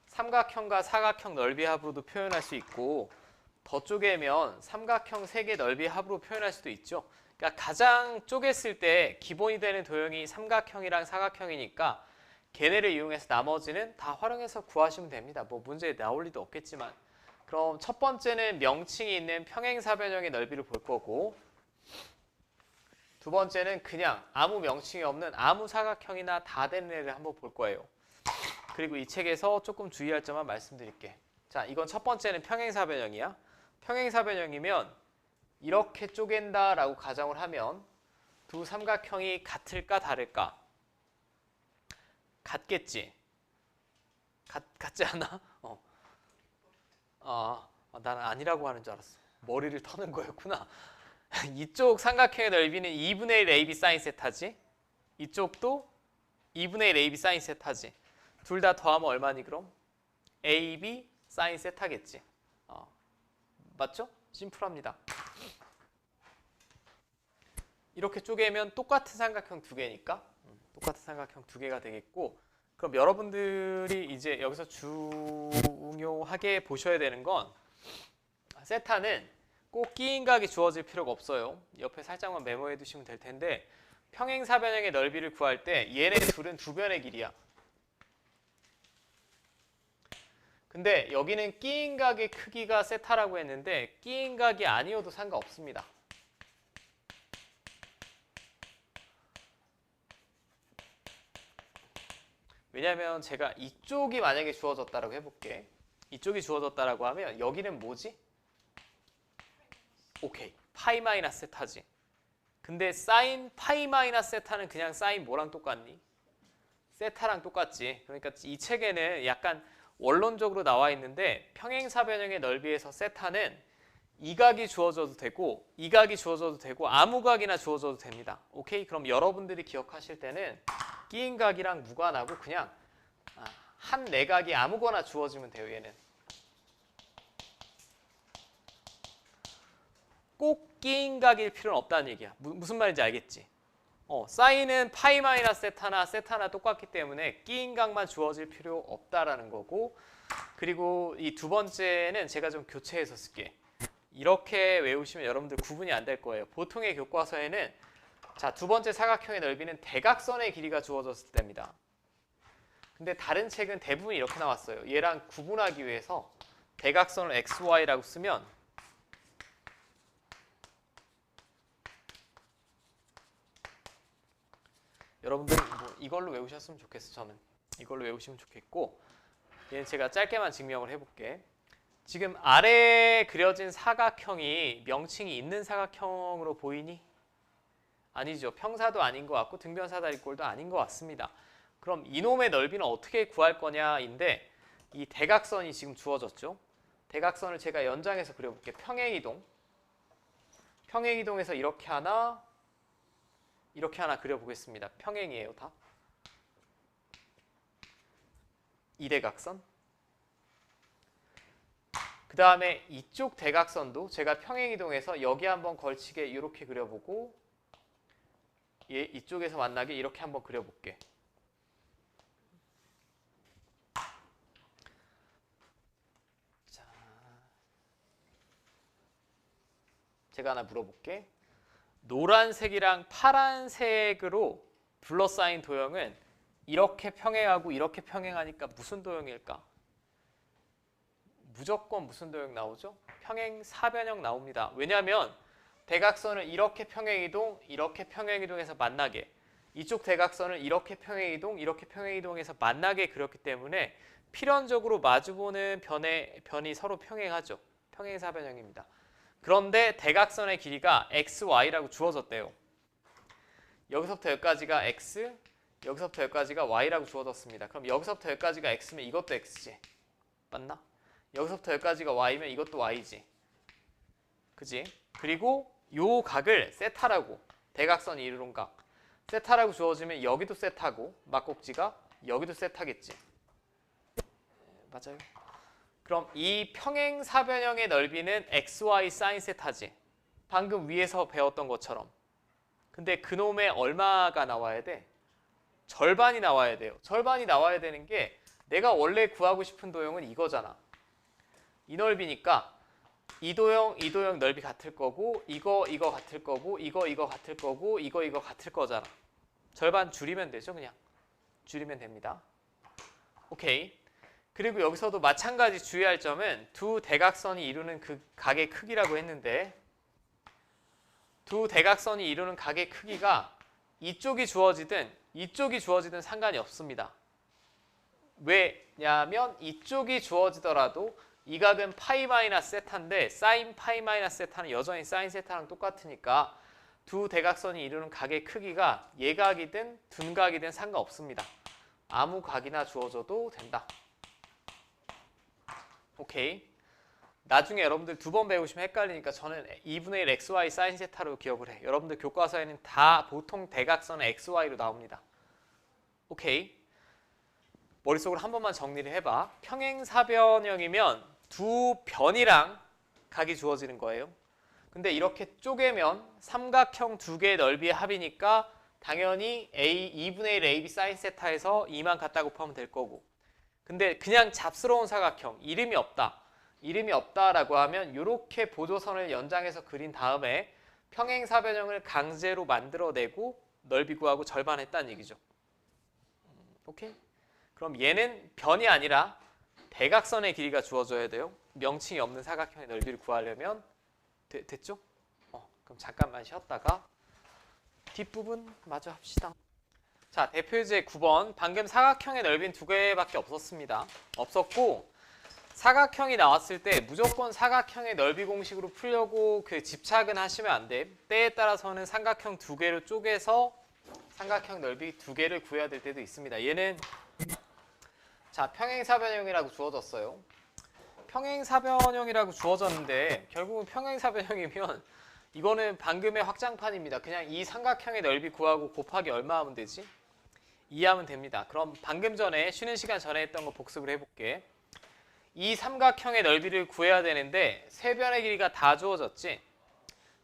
삼각형과 사각형 넓이 합으로도 표현할 수 있고, 더 쪼개면 삼각형 세 개 넓이 합으로 표현할 수도 있죠. 그러니까 가장 쪼갰을 때 기본이 되는 도형이 삼각형이랑 사각형이니까 걔네를 이용해서 나머지는 다 활용해서 구하시면 됩니다. 뭐 문제 나올 리도 없겠지만. 그럼 첫 번째는 명칭이 있는 평행사변형의 넓이를 볼 거고, 두 번째는 그냥 아무 명칭이 없는 아무 사각형이나 다 되는 애를 한번 볼 거예요. 그리고 이 책에서 조금 주의할 점만 말씀드릴게. 자, 이건 첫 번째는 평행사변형이야. 평행사변형이면 이렇게 쪼갠다라고 가정을 하면 두 삼각형이 같을까 다를까? 같겠지? 같지 않아? 나는 아니라고 하는 줄 알았어. 머리를 터는 거였구나. 이쪽 삼각형의 넓이는 2분의 1 AB 사인 세타지. 이쪽도 2분의 1 AB 사인 세타지. 둘 다 더하면 얼마니 그럼? AB 사인 세타겠지. 맞죠? 심플합니다. 이렇게 쪼개면 똑같은 삼각형 두 개니까 똑같은 삼각형 두 개가 되겠고, 그럼 여러분들이 이제 여기서 중요하게 보셔야 되는 건 세타는 꼭 끼인각이 주어질 필요가 없어요. 옆에 살짝만 메모해 두시면 될 텐데, 평행사변형의 넓이를 구할 때 얘네 둘은 두 변의 길이야. 근데 여기는 끼인각의 크기가 세타라고 했는데 끼인각이 아니어도 상관없습니다. 왜냐면 제가 이쪽이 만약에 주어졌다라고 해볼게. 이쪽이 주어졌다라고 하면 여기는 뭐지? 오케이, 파이 마이너스 세타지. 근데 사인 파이 마이너스 세타는 그냥 사인 뭐랑 똑같니? 세타랑 똑같지. 그러니까 이 책에는 약간 원론적으로 나와 있는데 평행사변형의 넓이에서 세타는 이 각이 주어져도 되고 이 각이 주어져도 되고 아무 각이나 주어져도 됩니다. 오케이? 그럼 여러분들이 기억하실 때는 끼인 각이랑 무관하고 그냥 한 내각이 아무거나 주어지면 돼요. 얘는 꼭 끼인 각일 필요는 없다는 얘기야. 무슨 말인지 알겠지? 사인은 파이 마이너스 세타나 세타나 똑같기 때문에 끼인 각만 주어질 필요 없다라는 거고, 그리고 이 두 번째는 제가 좀 교체해서 쓸게. 이렇게 외우시면 여러분들 구분이 안 될 거예요. 보통의 교과서에는 자, 두 번째 사각형의 넓이는 대각선의 길이가 주어졌을 때입니다. 근데 다른 책은 대부분 이렇게 나왔어요. 얘랑 구분하기 위해서 대각선을 XY라고 쓰면 여러분들 뭐 이걸로 외우셨으면 좋겠어. 저는 이걸로 외우시면 좋겠고, 얘는 제가 짧게만 증명을 해볼게. 지금 아래에 그려진 사각형이 명칭이 있는 사각형으로 보이니? 아니죠. 평사도 아닌 것 같고 등변사다리꼴도 아닌 것 같습니다. 그럼 이놈의 넓이는 어떻게 구할 거냐인데, 이 대각선이 지금 주어졌죠. 대각선을 제가 연장해서 그려볼게요. 평행이동. 평행이동에서 이렇게 하나, 이렇게 하나 그려보겠습니다. 평행이에요, 다. 이대각선. 그 다음에 이쪽 대각선도 제가 평행이동해서 여기 한번 걸치게 이렇게 그려보고 얘 이쪽에서 만나게 이렇게 한번 그려볼게. 자, 제가 하나 물어볼게. 노란색이랑 파란색으로 둘러싸인 도형은 이렇게 평행하고 이렇게 평행하니까 무슨 도형일까? 무조건 무슨 도형 나오죠? 평행 사변형 나옵니다. 왜냐하면 대각선을 이렇게 평행이동, 이렇게 평행이동해서 만나게, 이쪽 대각선을 이렇게 평행이동, 이렇게 평행이동해서 만나게 그렸기 때문에 필연적으로 마주보는 변이 서로 평행하죠. 평행 사변형입니다. 그런데 대각선의 길이가 x, y라고 주어졌대요. 여기서부터 여기까지가 x, 여기서부터 여기까지가 y라고 주어졌습니다. 그럼 여기서부터 여기까지가 x면 이것도 x지. 맞나? 여기서부터 여기까지가 y면 이것도 y지. 그지? 그리고 요 각을 세타라고, 대각선이 이루는 각 세타라고 주어지면 여기도 세타고 막꼭지가 여기도 세타겠지. 맞아요. 그럼 이 평행사변형의 넓이는 xy sin 세타지. 방금 위에서 배웠던 것처럼. 근데 그놈의 얼마가 나와야 돼? 절반이 나와야 돼요. 절반이 나와야 되는 게 내가 원래 구하고 싶은 도형은 이거잖아. 이 넓이니까 이 도형 넓이 같을 거고 이거 같을 거고 이거 같을 거고 이거 같을 거잖아. 절반 줄이면 되죠. 그냥 줄이면 됩니다. 오케이. 그리고 여기서도 마찬가지 주의할 점은 두 대각선이 이루는 그 각의 크기라고 했는데 두 대각선이 이루는 각의 크기가 이쪽이 주어지든 이쪽이 주어지든 상관이 없습니다. 왜냐하면 이쪽이 주어지더라도 이 각은 파이 마이너스 세타인데 사인 파이 마이너스 세타는 여전히 사인 세타랑 똑같으니까 두 대각선이 이루는 각의 크기가 예각이든 둔각이든 상관없습니다. 아무 각이나 주어져도 된다. 오케이. 나중에 여러분들 두 번 배우시면 헷갈리니까 저는 2분의 1 xy 사인 세타로 기억을 해. 여러분들 교과서에는 다 보통 대각선은 xy로 나옵니다. 오케이. 머릿속으로 한 번만 정리를 해봐. 평행사변형이면 두 변이랑 각이 주어지는 거예요. 근데 이렇게 쪼개면 삼각형 두 개의 넓이의 합이니까 당연히 2분의 1 AB 사인 세타에서 2만 갖다 곱하면 될 거고. 근데 그냥 잡스러운 사각형, 이름이 없다라고 하면 이렇게 보조선을 연장해서 그린 다음에 평행사변형을 강제로 만들어내고 넓이 구하고 절반했다는 얘기죠. 오케이? 그럼 얘는 변이 아니라 대각선의 길이가 주어져야 돼요. 명칭이 없는 사각형의 넓이를 구하려면 됐죠? 그럼 잠깐만 쉬었다가 뒷부분 마저 합시다. 자, 대표유제 9번. 방금 사각형의 넓이는 두 개밖에 없었고 사각형이 나왔을 때 무조건 사각형의 넓이 공식으로 풀려고 그 집착은 하시면 안 돼. 때에 따라서는 삼각형 두 개로 쪼개서 삼각형 넓이 두 개를 구해야 될 때도 있습니다. 얘는 자, 평행사변형이라고 주어졌어요. 평행사변형이라고 주어졌는데 결국은 평행사변형이면 이거는 방금의 확장판입니다. 그냥 이 삼각형의 넓이 구하고 곱하기 얼마 하면 되지? 2 하면 됩니다. 그럼 방금 전에 쉬는 시간 전에 했던 거 복습을 해볼게. 이 삼각형의 넓이를 구해야 되는데 세 변의 길이가 다 주어졌지?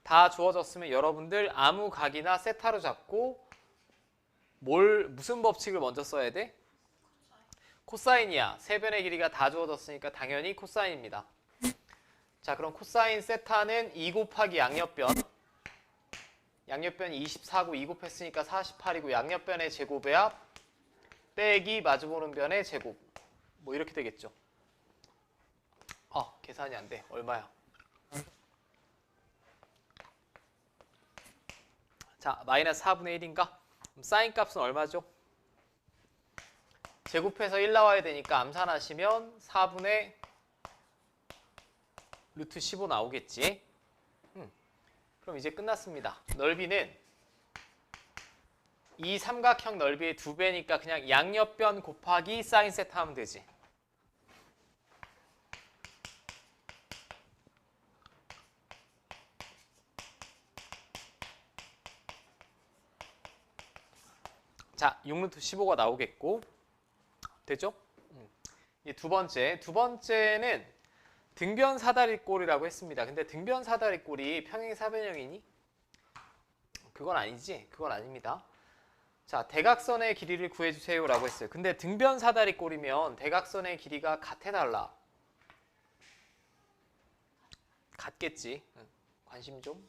다 주어졌으면 여러분들 아무 각이나 세타로 잡고 무슨 법칙을 먼저 써야 돼? 코사인이야. 세 변의 길이가 다 주어졌으니까 당연히 코사인입니다. 자, 그럼 코사인 세타는 2 곱하기 양옆변. 양옆변이 24고 2 곱했으니까 48이고 양옆변의 제곱의 합 빼기 마주보는 변의 제곱. 뭐 이렇게 되겠죠. 계산이 안 돼. 얼마야? 자, 마이너스 4분의 1인가? 그럼 사인 값은 얼마죠? 제곱해서 1 나와야 되니까 암산하시면 4분의 루트 15 나오겠지. 그럼 이제 끝났습니다. 넓이는 이 삼각형 넓이의 2배니까 그냥 양옆변 곱하기 사인 세타 하면 되지. 자, 6루트 15가 나오겠고 됐죠? 이 두 번째는 등변 사다리꼴이라고 했습니다. 근데 등변 사다리꼴이 평행 사변형이니? 그건 아니지? 그건 아닙니다. 자, 대각선의 길이를 구해주세요 라고 했어요. 근데 등변 사다리꼴이면 대각선의 길이가 같아달라. 같겠지. 관심 좀.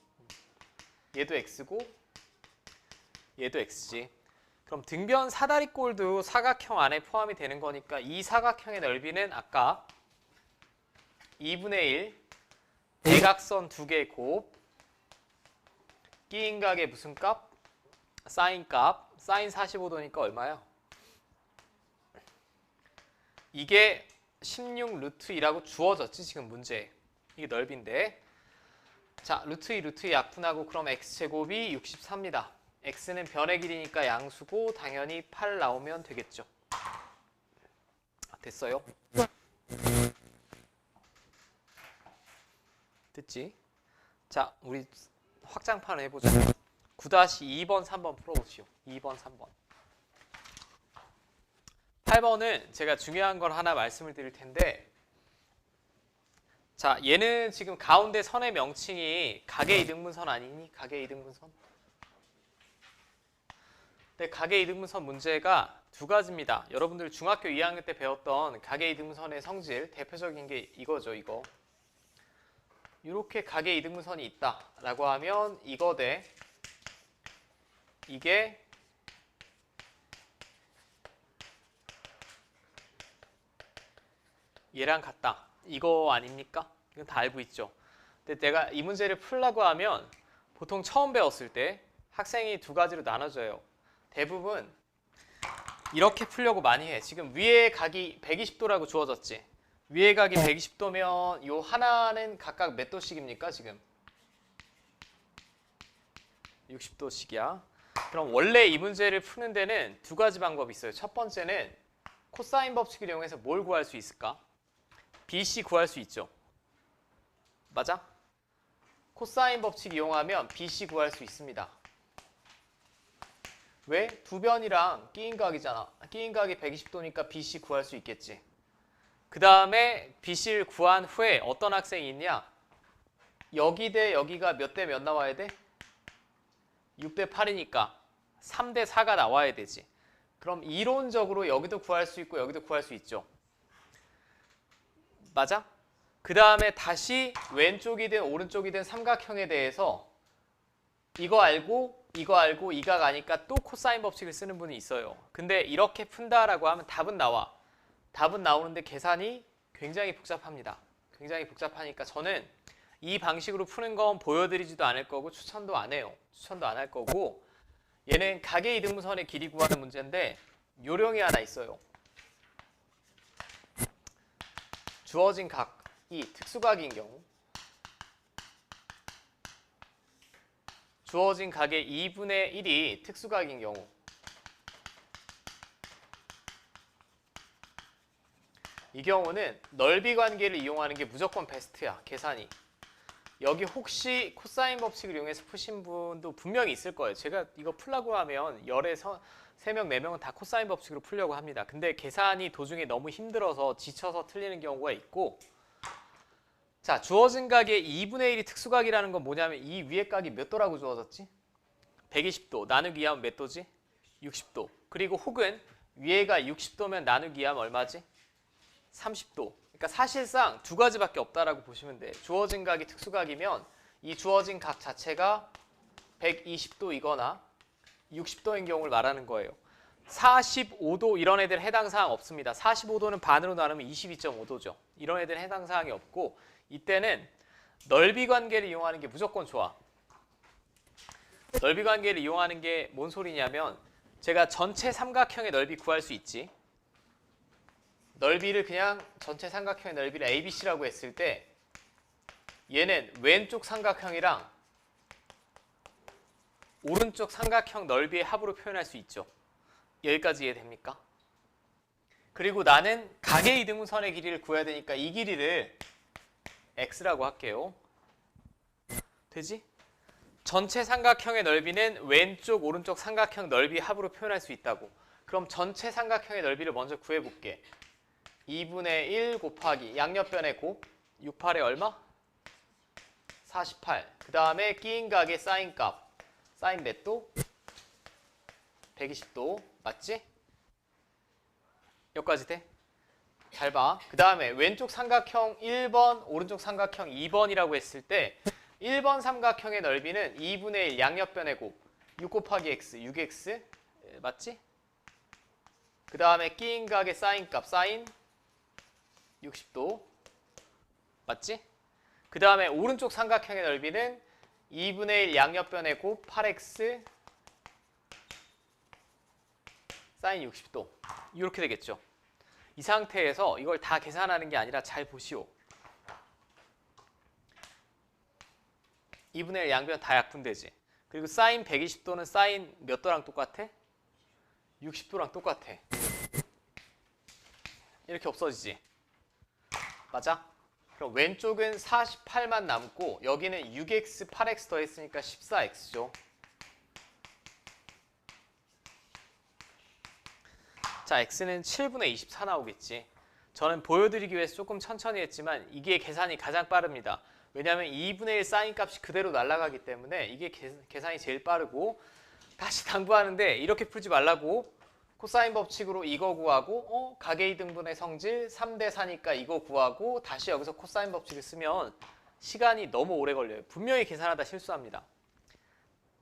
얘도 x고 얘도 x지. 그럼 등변 사다리꼴도 사각형 안에 포함이 되는 거니까 이 사각형의 넓이는 아까 2분의 1 대각선 두 개 곱 끼인 각의 무슨 값? 사인 값. 사인 45도니까 얼마야? 이게 16 루트 2라고 주어졌지 지금 문제에. 이게 넓이인데. 자, 루트 2 루트 2 약분하고 그럼 x제곱이 64입니다. x는 변의 길이니까 양수고 당연히 8 나오면 되겠죠. 됐어요? 됐지? 자, 우리 확장판을 해보자. 9-2번, 3번 풀어보시오. 2번, 3번. 8번은 제가 중요한 걸 하나 말씀을 드릴 텐데, 자, 얘는 지금 가운데 선의 명칭이 각의 이등분선 아니니? 각의 이등분선? 근데 각의 이등분선 문제가 두 가지입니다. 여러분들 중학교 2학년 때 배웠던 각의 이등분선의 성질, 대표적인 게 이거죠, 이거. 이렇게 각의 이등분선이 있다라고 하면 이거 대 이게 얘랑 같다. 이거 아닙니까? 이건 다 알고 있죠. 근데 내가 이 문제를 풀려고 하면 보통 처음 배웠을 때 학생이 두 가지로 나눠져요. 대부분 이렇게 풀려고 많이 해. 지금 위에 각이 120도라고 주어졌지. 위에 각이 120도면 요 하나는 각각 몇 도씩입니까? 지금 60도씩이야. 그럼 원래 이 문제를 푸는 데는 두 가지 방법이 있어요. 첫 번째는 코사인 법칙을 이용해서 뭘 구할 수 있을까? BC 구할 수 있죠. 맞아? 코사인 법칙 이용하면 BC 구할 수 있습니다. 왜? 두 변이랑 끼인 각이잖아. 끼인 각이 120도니까 BC 구할 수 있겠지. 그 다음에 BC를 구한 후에 어떤 학생이 있냐? 여기 대 여기가 몇 대 몇 나와야 돼? 6대 8이니까 3대 4가 나와야 되지. 그럼 이론적으로 여기도 구할 수 있고 여기도 구할 수 있죠. 맞아? 그 다음에 다시 왼쪽이든 오른쪽이든 삼각형에 대해서 이거 알고 이 각 아니까 또 코사인 법칙을 쓰는 분이 있어요. 근데 이렇게 푼다라고 하면 답은 나와. 답은 나오는데 계산이 굉장히 복잡합니다. 굉장히 복잡하니까 저는 이 방식으로 푸는 건 보여드리지도 않을 거고 추천도 안 해요. 추천도 안 할 거고 얘는 각의 이등분선의 길이 구하는 문제인데 요령이 하나 있어요. 주어진 각이 특수각인 경우 주어진 각의 2분의 1이 특수각인 경우 이 경우는 넓이 관계를 이용하는 게 무조건 베스트야. 계산이. 여기 혹시 코사인 법칙을 이용해서 푸신 분도 분명히 있을 거예요. 제가 이거 풀라고 하면 열에서 3명, 4명은 다 코사인 법칙으로 풀려고 합니다. 근데 계산이 도중에 너무 힘들어서 지쳐서 틀리는 경우가 있고 자, 주어진 각의 2분의 1이 특수각이라는 건 뭐냐면 이 위에 각이 몇 도라고 주어졌지? 120도. 나누기 2하면 몇 도지? 60도. 그리고 혹은 위에가 60도면 나누기 2하면 얼마지? 30도. 그러니까 사실상 두 가지밖에 없다라고 보시면 돼. 주어진 각이 특수각이면 이 주어진 각 자체가 120도이거나 60도인 경우를 말하는 거예요. 45도 이런 애들 해당 사항 없습니다. 45도는 반으로 나누면 22.5도죠. 이런 애들 해당 사항이 없고 이때는 넓이 관계를 이용하는 게 무조건 좋아. 넓이 관계를 이용하는 게 뭔 소리냐면 제가 전체 삼각형의 넓이 구할 수 있지. 넓이를 그냥 전체 삼각형의 넓이를 ABC라고 했을 때 얘는 왼쪽 삼각형이랑 오른쪽 삼각형 넓이의 합으로 표현할 수 있죠. 여기까지 이해됩니까? 그리고 나는 각의 이등분선의 길이를 구해야 되니까 이 길이를 x라고 할게요. 되지? 전체 삼각형의 넓이는 왼쪽 오른쪽 삼각형 넓이 합으로 표현할 수 있다고. 그럼 전체 삼각형의 넓이를 먼저 구해볼게. 2분의 1 곱하기 양옆변의 곱 6, 8에 얼마? 48. 그 다음에 끼인 각의 사인값. 사인 몇 도? 120도. 맞지? 여기까지 돼? 잘 봐. 그 다음에 왼쪽 삼각형 1번, 오른쪽 삼각형 2번이라고 했을 때 1번 삼각형의 넓이는 2분의 1 양옆변의 곱 6 곱하기 x, 6x. 맞지? 그 다음에 끼인 각의 사인값, 사인 60도. 맞지? 그 다음에 오른쪽 삼각형의 넓이는 2분의 1 양옆변의 곱 8x 사인 60도. 이렇게 되겠죠. 이 상태에서 이걸 다 계산하는 게 아니라 잘 보시오. 2분의 1 양변 다 약분되지. 그리고 사인 120도는 사인 몇 도랑 똑같아? 60도랑 똑같아. 이렇게 없어지지. 맞아? 그럼 왼쪽은 48만 남고 여기는 6x, 8x 더했으니까 14x죠. 자, x는 7분의 24 나오겠지. 저는 보여드리기 위해서 조금 천천히 했지만 이게 계산이 가장 빠릅니다. 왜냐하면 2분의 1 사인 값이 그대로 날아가기 때문에 이게 계산이 제일 빠르고, 다시 당부하는데 이렇게 풀지 말라고. 코사인 법칙으로 이거 구하고 가계이 등분의 성질 3대 4니까 이거 구하고 다시 여기서 코사인 법칙을 쓰면 시간이 너무 오래 걸려요. 분명히 계산하다 실수합니다.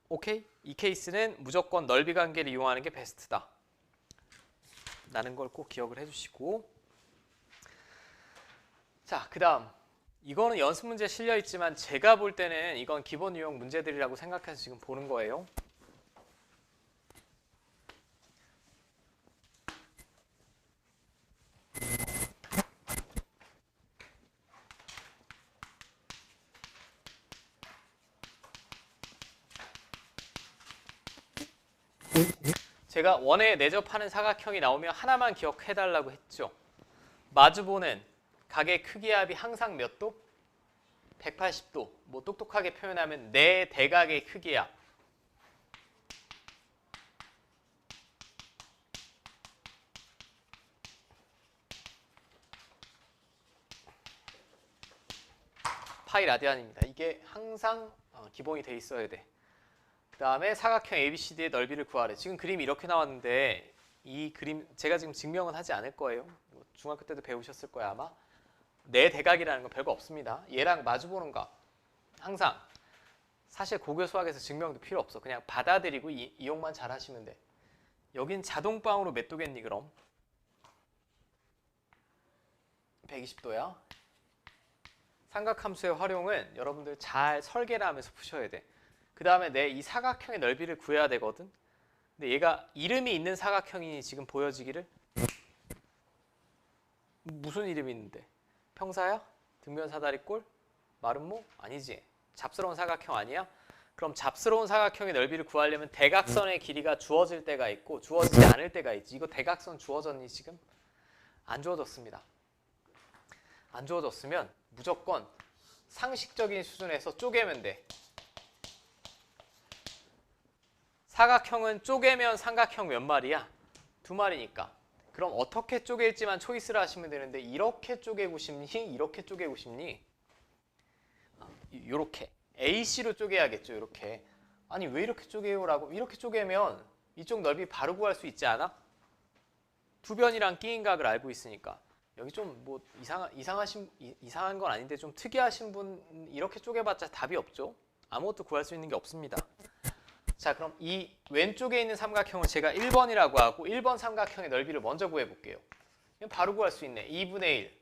오케이? 이 케이스는 무조건 넓이 관계를 이용하는 게 베스트다 라는 걸 꼭 기억을 해주시고, 자, 그 다음 이거는 연습 문제에 실려 있지만 제가 볼 때는 이건 기본 유형 문제들이라고 생각해서 지금 보는 거예요. 제가 원에 내접하는 사각형이 나오면 하나만 기억해달라고 했죠. 마주보는 각의 크기 합이 항상 몇 도? 180도. 뭐 똑똑하게 표현하면 내 대각의 크기 합. 파이 라디안입니다. 이게 항상 기본이 돼 있어야 돼. 그 다음에 사각형 ABCD의 넓이를 구하래. 지금 그림이 이렇게 나왔는데 이 그림 제가 지금 증명은 하지 않을 거예요. 중학교 때도 배우셨을 거야 아마. 내 대각이라는 건 별거 없습니다. 얘랑 마주보는 거 항상. 사실 고교 수학에서 증명도 필요 없어. 그냥 받아들이고 이용만 잘 하시면 돼. 여긴 자동방으로 몇 도겠니 그럼? 120도야. 삼각함수의 활용은 여러분들 잘 설계를 하면서 푸셔야 돼. 그 다음에 내 이 사각형의 넓이를 구해야 되거든. 근데 얘가 이름이 있는 사각형이 지금 보여지기를? 무슨 이름이 있는데? 평사야? 등변 사다리꼴? 마름모? 아니지. 잡스러운 사각형 아니야? 그럼 잡스러운 사각형의 넓이를 구하려면 대각선의 길이가 주어질 때가 있고 주어지지 않을 때가 있지. 이거 대각선 주어졌니 지금? 안 주어졌습니다. 안 주어졌으면 무조건 상식적인 수준에서 쪼개면 돼. 사각형은 쪼개면 삼각형 몇 마리야? 2마리니까. 그럼 어떻게 쪼갤지만 초이스를 하시면 되는데 이렇게 쪼개고 싶니? 이렇게 쪼개고 싶니? 이렇게 AC로 쪼개야겠죠. 이렇게. 아니 왜 이렇게 쪼개요? 라고. 이렇게 쪼개면 이쪽 넓이 바로 구할 수 있지 않아? 두변이랑 끼인 각을 알고 있으니까. 여기 좀 뭐 이상한 건 아닌데 좀 특이하신 분 이렇게 쪼개봤자 답이 없죠. 아무것도 구할 수 있는 게 없습니다. 자, 그럼 이 왼쪽에 있는 삼각형을 제가 1번이라고 하고 1번 삼각형의 넓이를 먼저 구해볼게요. 바로 구할 수 있네. 2분의 1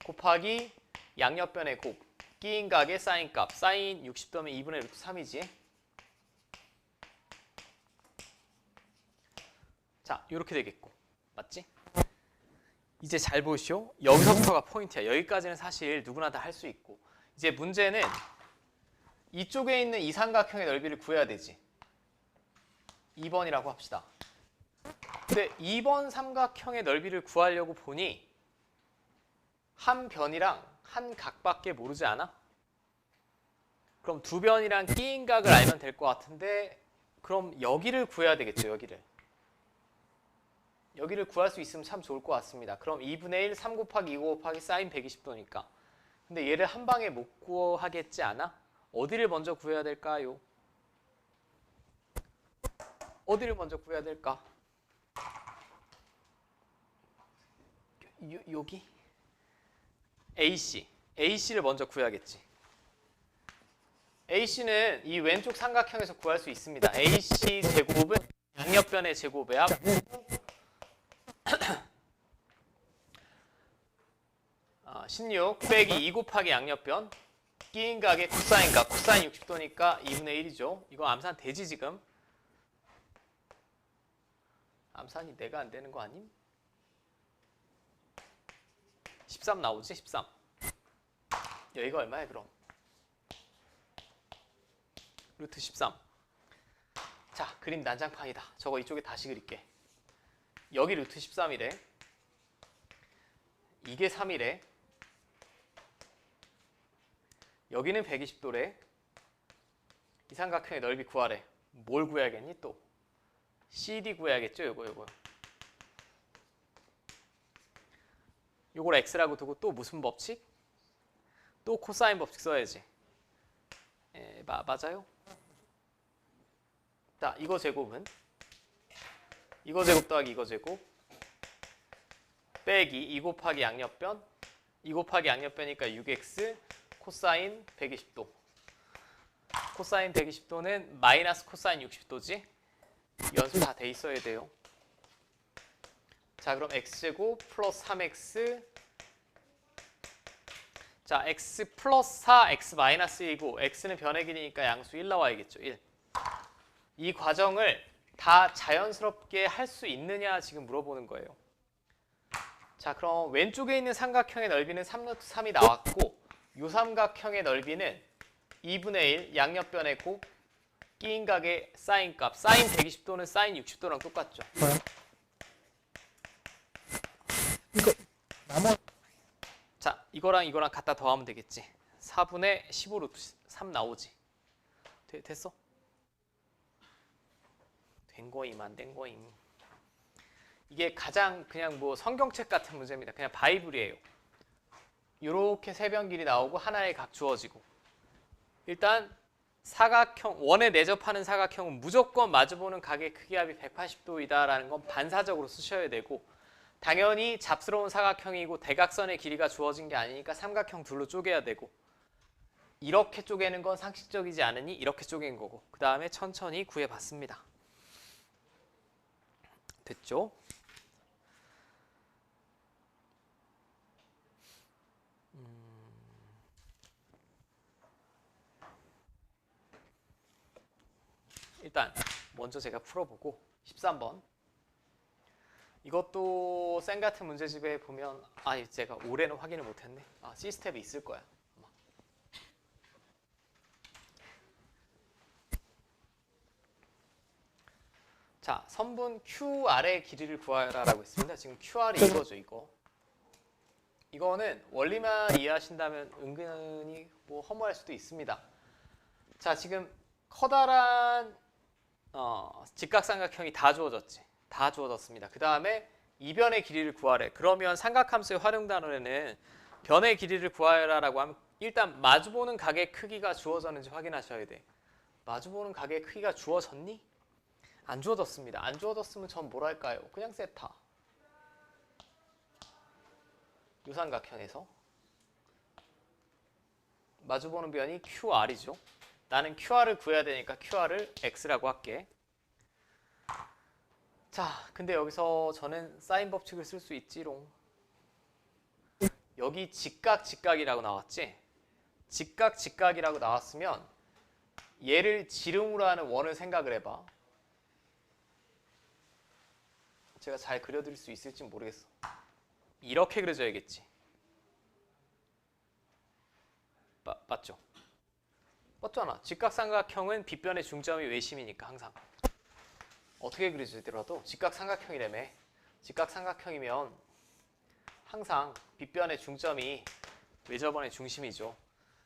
곱하기 양옆변의 곱 끼인 각의 사인값. 사인 60도면 2분의 루트 3이지. 자, 이렇게 되겠고. 맞지? 이제 잘 보시오. 여기서부터가 포인트야. 여기까지는 사실 누구나 다 할 수 있고. 이제 문제는 이쪽에 있는 이 삼각형의 넓이를 구해야 되지. 2번이라고 합시다. 근데 2번 삼각형의 넓이를 구하려고 보니 한 변이랑 한 각밖에 모르지 않아? 그럼 두 변이랑 끼인 각을 알면 될 것 같은데 그럼 여기를 구해야 되겠죠. 여기를 구할 수 있으면 참 좋을 것 같습니다. 그럼 2분의 1, 3 곱하기 2 곱하기 사인 120도니까. 근데 얘를 한 방에 못 구하겠지 않아? 어디를 먼저 구해야 될까요? 어디를 먼저 구해야 될까? 여기? AC를 먼저 구해야겠지. AC는 이 왼쪽 삼각형에서 구할 수 있습니다. AC 제곱은 양옆변의 제곱이야. 16 빼기 2 곱하기 양옆변 끼인 각의 코사인 각. 코사인 60도니까 2분의 1이죠. 이거 암산 되지 지금? 암산이 내가 안 되는 거 아님? 13 나오지? 13. 여기가 얼마야 그럼? 루트 13. 자, 그림 난장판이다. 저거 이쪽에 다시 그릴게. 여기 루트 13이래. 이게 3이래. 여기는 120도래. 이 삼각형의 넓이 구하래. 뭘 구해야겠니 또? CD 구해야겠죠? 요거. 요걸 x라고 두고 또 무슨 법칙? 또 코사인 법칙 써야지. 맞아요? 자, 이거 제곱은? 이거 제곱 더하기 이거 제곱 빼기 2 곱하기 양옆변 2 곱하기 양옆변이니까 6x 코사인 120도. 코사인 120도는 마이너스 코사인 60도지? 연습 다 돼 있어야 돼요. 자, 그럼 x제곱 플러스 3x. 자, x 플러스 4, x 마이너스 1이고 x는 변의 길이니까 양수 1 나와야겠죠. 1. 이 과정을 다 자연스럽게 할 수 있느냐 지금 물어보는 거예요. 자, 그럼 왼쪽에 있는 삼각형의 넓이는 3루트 3이 나왔고 이 삼각형의 넓이는 2분의 1 양옆변의 곱 끼인 각의 사인 값. 사인 120도는 사인 60도랑 똑같죠. 자, 이거랑 갖다 더하면 되겠지. 4분의 15 루트 3 나오지. 됐어? 된 거임 안 된 거임. 이게 가장 그냥 뭐 성경책 같은 문제입니다. 그냥 바이블이에요. 이렇게 세 변 길이 나오고 하나의 각 주어지고. 일단 사각형, 원에 내접하는 사각형은 무조건 마주보는 각의 크기합이 180도이다라는 건 반사적으로 쓰셔야 되고, 당연히 잡스러운 사각형이고 대각선의 길이가 주어진 게 아니니까 삼각형 둘로 쪼개야 되고, 이렇게 쪼개는 건 상식적이지 않으니 이렇게 쪼갠 거고, 그 다음에 천천히 구해봤습니다. 됐죠? 일단 먼저 제가 풀어보고 13번. 이것도 쌤 같은 문제집에 보면 제가 올해는 확인을 못했네. C스텝이 있을 거야. 아마. 자, 선분 QR의 길이를 구하라라고 했습니다. 지금 QR이 이거죠, 이거. 이거는 원리만 이해하신다면 은근히 뭐 허무할 수도 있습니다. 자, 지금 커다란 직각삼각형이 다 주어졌지. 다 주어졌습니다. 그 다음에 이 변의 길이를 구하래. 그러면 삼각함수의 활용 단원에는 변의 길이를 구하라라고 하면 일단 마주보는 각의 크기가 주어졌는지 확인하셔야 돼. 마주보는 각의 크기가 주어졌니? 안 주어졌습니다. 안 주어졌으면 전 뭘 할까요? 그냥 세타. 이 삼각형에서 마주보는 변이 QR이죠. 나는 QR을 구해야 되니까 QR을 X라고 할게. 자, 근데 여기서 저는 사인 법칙을 쓸 수 있지롱. 여기 직각이라고 나왔지? 직각이라고 나왔으면 얘를 지름으로 하는 원을 생각을 해봐. 제가 잘 그려드릴 수 있을지 모르겠어. 이렇게 그려줘야겠지. 맞죠? 맞잖아. 직각삼각형은 빗변의 중점이 외심이니까 항상. 어떻게 그려지더라도 직각삼각형이라며. 직각삼각형이면 항상 빗변의 중점이 외접원의 중심이죠.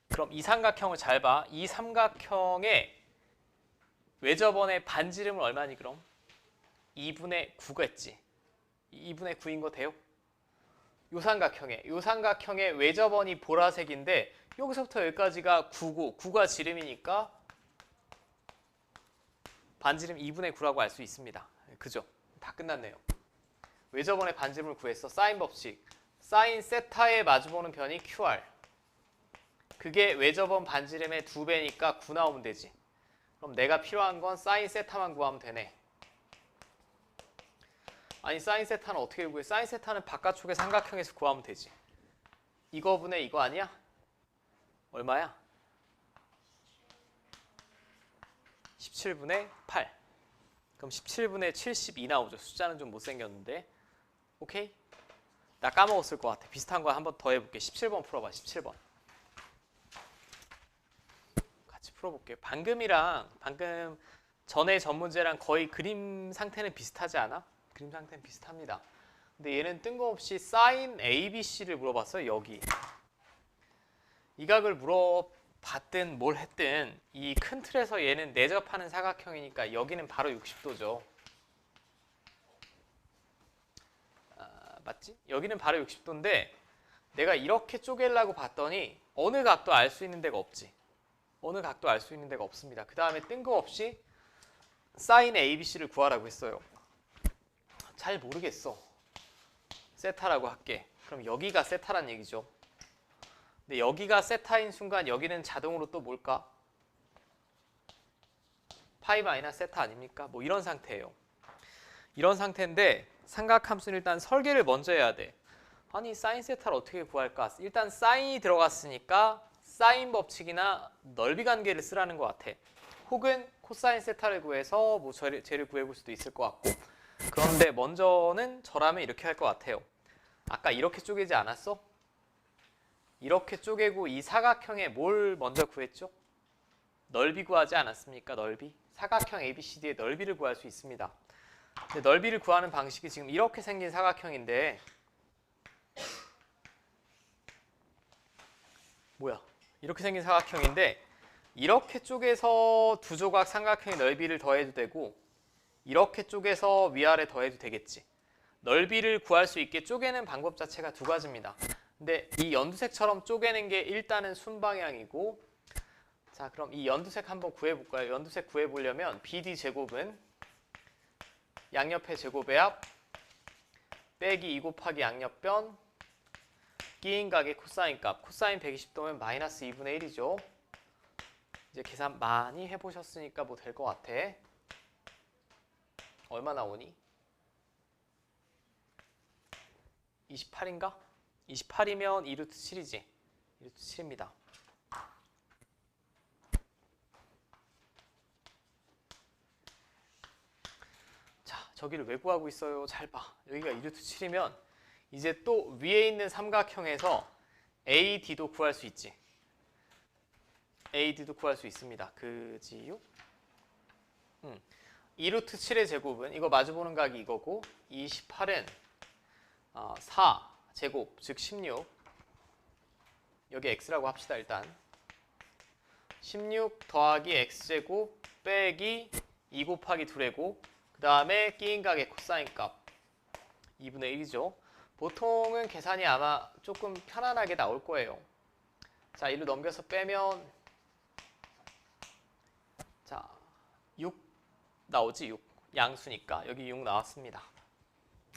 그럼 이 삼각형을 잘 봐. 이 삼각형의 외접원의 반지름은 얼마니 그럼? 2분의 9겠지. 2분의 9인 거 돼요? 요 삼각형의 외접원이 보라색인데 여기서부터 여기까지가 9고 9가 지름이니까 반지름 2분의 9라고 알 수 있습니다. 그죠? 다 끝났네요. 외접원의 반지름을 구했어. 사인 법칙. 사인 세타에 마주보는 변이 QR. 그게 외접원 반지름의 2배니까 9 나오면 되지. 그럼 내가 필요한 건 사인 세타만 구하면 되네. 아니 사인 세타는 어떻게 구해? 사인 세타는 바깥쪽의 삼각형에서 구하면 되지. 이거분의 이거 아니야? 얼마야? 17분의 8. 그럼 17분의 72 나오죠. 숫자는 좀 못생겼는데. 오케이? 나 까먹었을 것 같아. 비슷한 거 한번 더 해볼게. 17번 풀어봐. 17번. 같이 풀어볼게요. 방금 전에 전 문제랑 거의 그림 상태는 비슷하지 않아? 그림 상태는 비슷합니다. 근데 얘는 뜬금없이 사인 ABC를 물어봤어요. 여기. 이 각을 물어봤든 뭘 했든 이 큰 틀에서 얘는 내접하는 사각형이니까 여기는 바로 60도죠. 맞지? 여기는 바로 60도인데 내가 이렇게 쪼개려고 봤더니 어느 각도 알 수 있는 데가 없지. 어느 각도 알 수 있는 데가 없습니다. 그 다음에 뜬금없이 사인 ABC를 구하라고 했어요. 잘 모르겠어. 세타라고 할게. 그럼 여기가 세타란 얘기죠. 근데 여기가 세타인 순간 여기는 자동으로 또 뭘까? 파이 마이너스 세타 아닙니까? 뭐 이런 상태예요. 이런 상태인데 삼각함수는 일단 설계를 먼저 해야 돼. 아니 사인 세타를 어떻게 구할까? 일단 사인이 들어갔으니까 사인 법칙이나 넓이 관계를 쓰라는 것 같아. 혹은 코사인 세타를 구해서 뭐 쟤를 구해볼 수도 있을 것 같고. 그런데 먼저는 저라면 이렇게 할 것 같아요. 아까 이렇게 쪼개지 않았어? 이렇게 쪼개고 이 사각형에 뭘 먼저 구했죠? 넓이 구하지 않았습니까? 넓이. 사각형 ABCD의 넓이를 구할 수 있습니다. 근데 넓이를 구하는 방식이 지금 이렇게 생긴 사각형인데 뭐야? 이렇게 생긴 사각형인데 이렇게 쪼개서 두 조각 삼각형의 넓이를 더해도 되고 이렇게 쪼개서 위아래 더해도 되겠지. 넓이를 구할 수 있게 쪼개는 방법 자체가 두 가지입니다. 근데 이 연두색처럼 쪼개는 게 일단은 순방향이고 자 그럼 이 연두색 한번 구해볼까요? 연두색 구해보려면 BD 제곱은 양옆의 제곱의 합 빼기 2 곱하기 양옆변 끼인 각의 코사인 값 코사인 120도면 마이너스 2분의 1이죠. 이제 계산 많이 해보셨으니까 뭐 될 것 같아. 얼마 나오니? 28인가? 28이면 2루트 7이지. 2루트 7입니다. 자, 저기를 왜 구하고 있어요? 잘 봐. 여기가 2루트 7이면 이제 또 위에 있는 삼각형에서 AD도 구할 수 있지. AD도 구할 수 있습니다. 그지요? 2루트 7의 제곱은 이거 마주보는 각이 이거고 28은 4 제곱 즉 16 여기 x라고 합시다. 일단 16 더하기 x제곱 빼기 2 곱하기 2래고 그 다음에 끼인 각의 코사인 값 2분의 1이죠. 보통은 계산이 아마 조금 편안하게 나올 거예요. 자, 이로 넘겨서 빼면 자 6 나오지. 6 양수니까 여기 6 나왔습니다.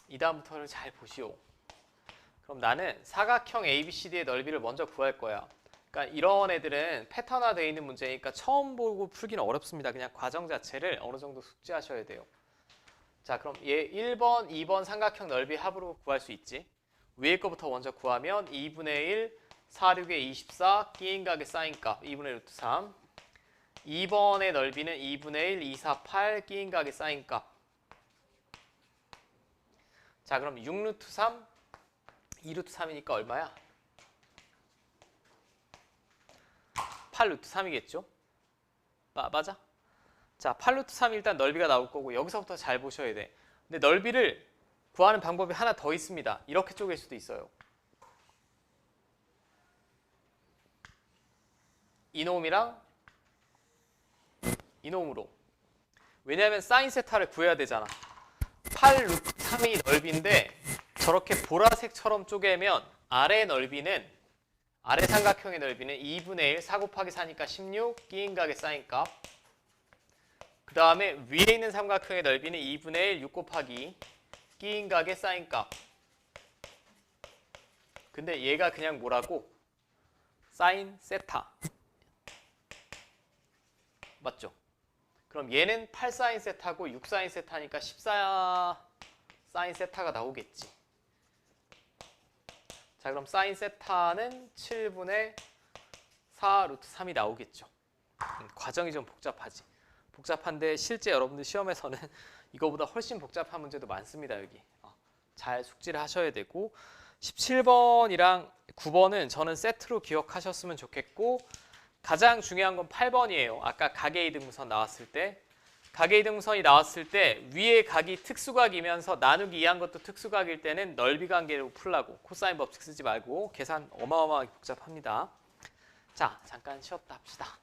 이 다음부터를 잘 보시오. 그럼 나는 사각형 ABCD의 넓이를 먼저 구할 거야. 그러니까 이런 애들은 패턴화되어 있는 문제니까 처음 보고 풀기는 어렵습니다. 그냥 과정 자체를 어느 정도 숙지하셔야 돼요. 자, 그럼 얘 1번, 2번 삼각형 넓이 합으로 구할 수 있지. 위에 거부터 먼저 구하면 2분의 1, 4, 6의 24, 끼인 각의 사인 값 2분의 루트 3 2번의 넓이는 2분의 1, 2, 4, 8, 끼인 각의 사인 값. 자, 그럼 6루트 3, 2루트 3이니까 얼마야? 8루트 3이겠죠? 맞아? 자, 8루트 3이 일단 넓이가 나올 거고 여기서부터 잘 보셔야 돼. 근데 넓이를 구하는 방법이 하나 더 있습니다. 이렇게 쪼갤 수도 있어요. 이놈이랑 이놈으로. 왜냐하면 사인 세타를 구해야 되잖아. 8 루트 3이 넓이인데 저렇게 보라색처럼 쪼개면 아래 넓이는 아래 삼각형의 넓이는 2분의 1, 4 곱하기 4니까 16, 끼인각의 사인값. 그 다음에 위에 있는 삼각형의 넓이는 2분의 1, 6 곱하기 끼인각의 사인값. 근데 얘가 그냥 뭐라고? 사인 세타. 맞죠? 그럼 얘는 8 사인 세타고 6 사인 세타니까 14 사인 세타가 나오겠지. 자, 그럼 사인 세타는 7분의 4 루트 3이 나오겠죠. 과정이 좀 복잡한데 실제 여러분들 시험에서는 이거보다 훨씬 복잡한 문제도 많습니다. 여기 잘 숙지를 하셔야 되고 17번이랑 9번은 저는 세트로 기억하셨으면 좋겠고 가장 중요한 건 8번이에요. 아까 가계이등분선 나왔을 때 가계이등분선이 나왔을 때 위에 각이 특수각이면서 나누기 2한 것도 특수각일 때는 넓이 관계로 풀라고. 코사인 법칙 쓰지 말고. 계산 어마어마하게 복잡합니다. 자, 잠깐 쉬었다 합시다.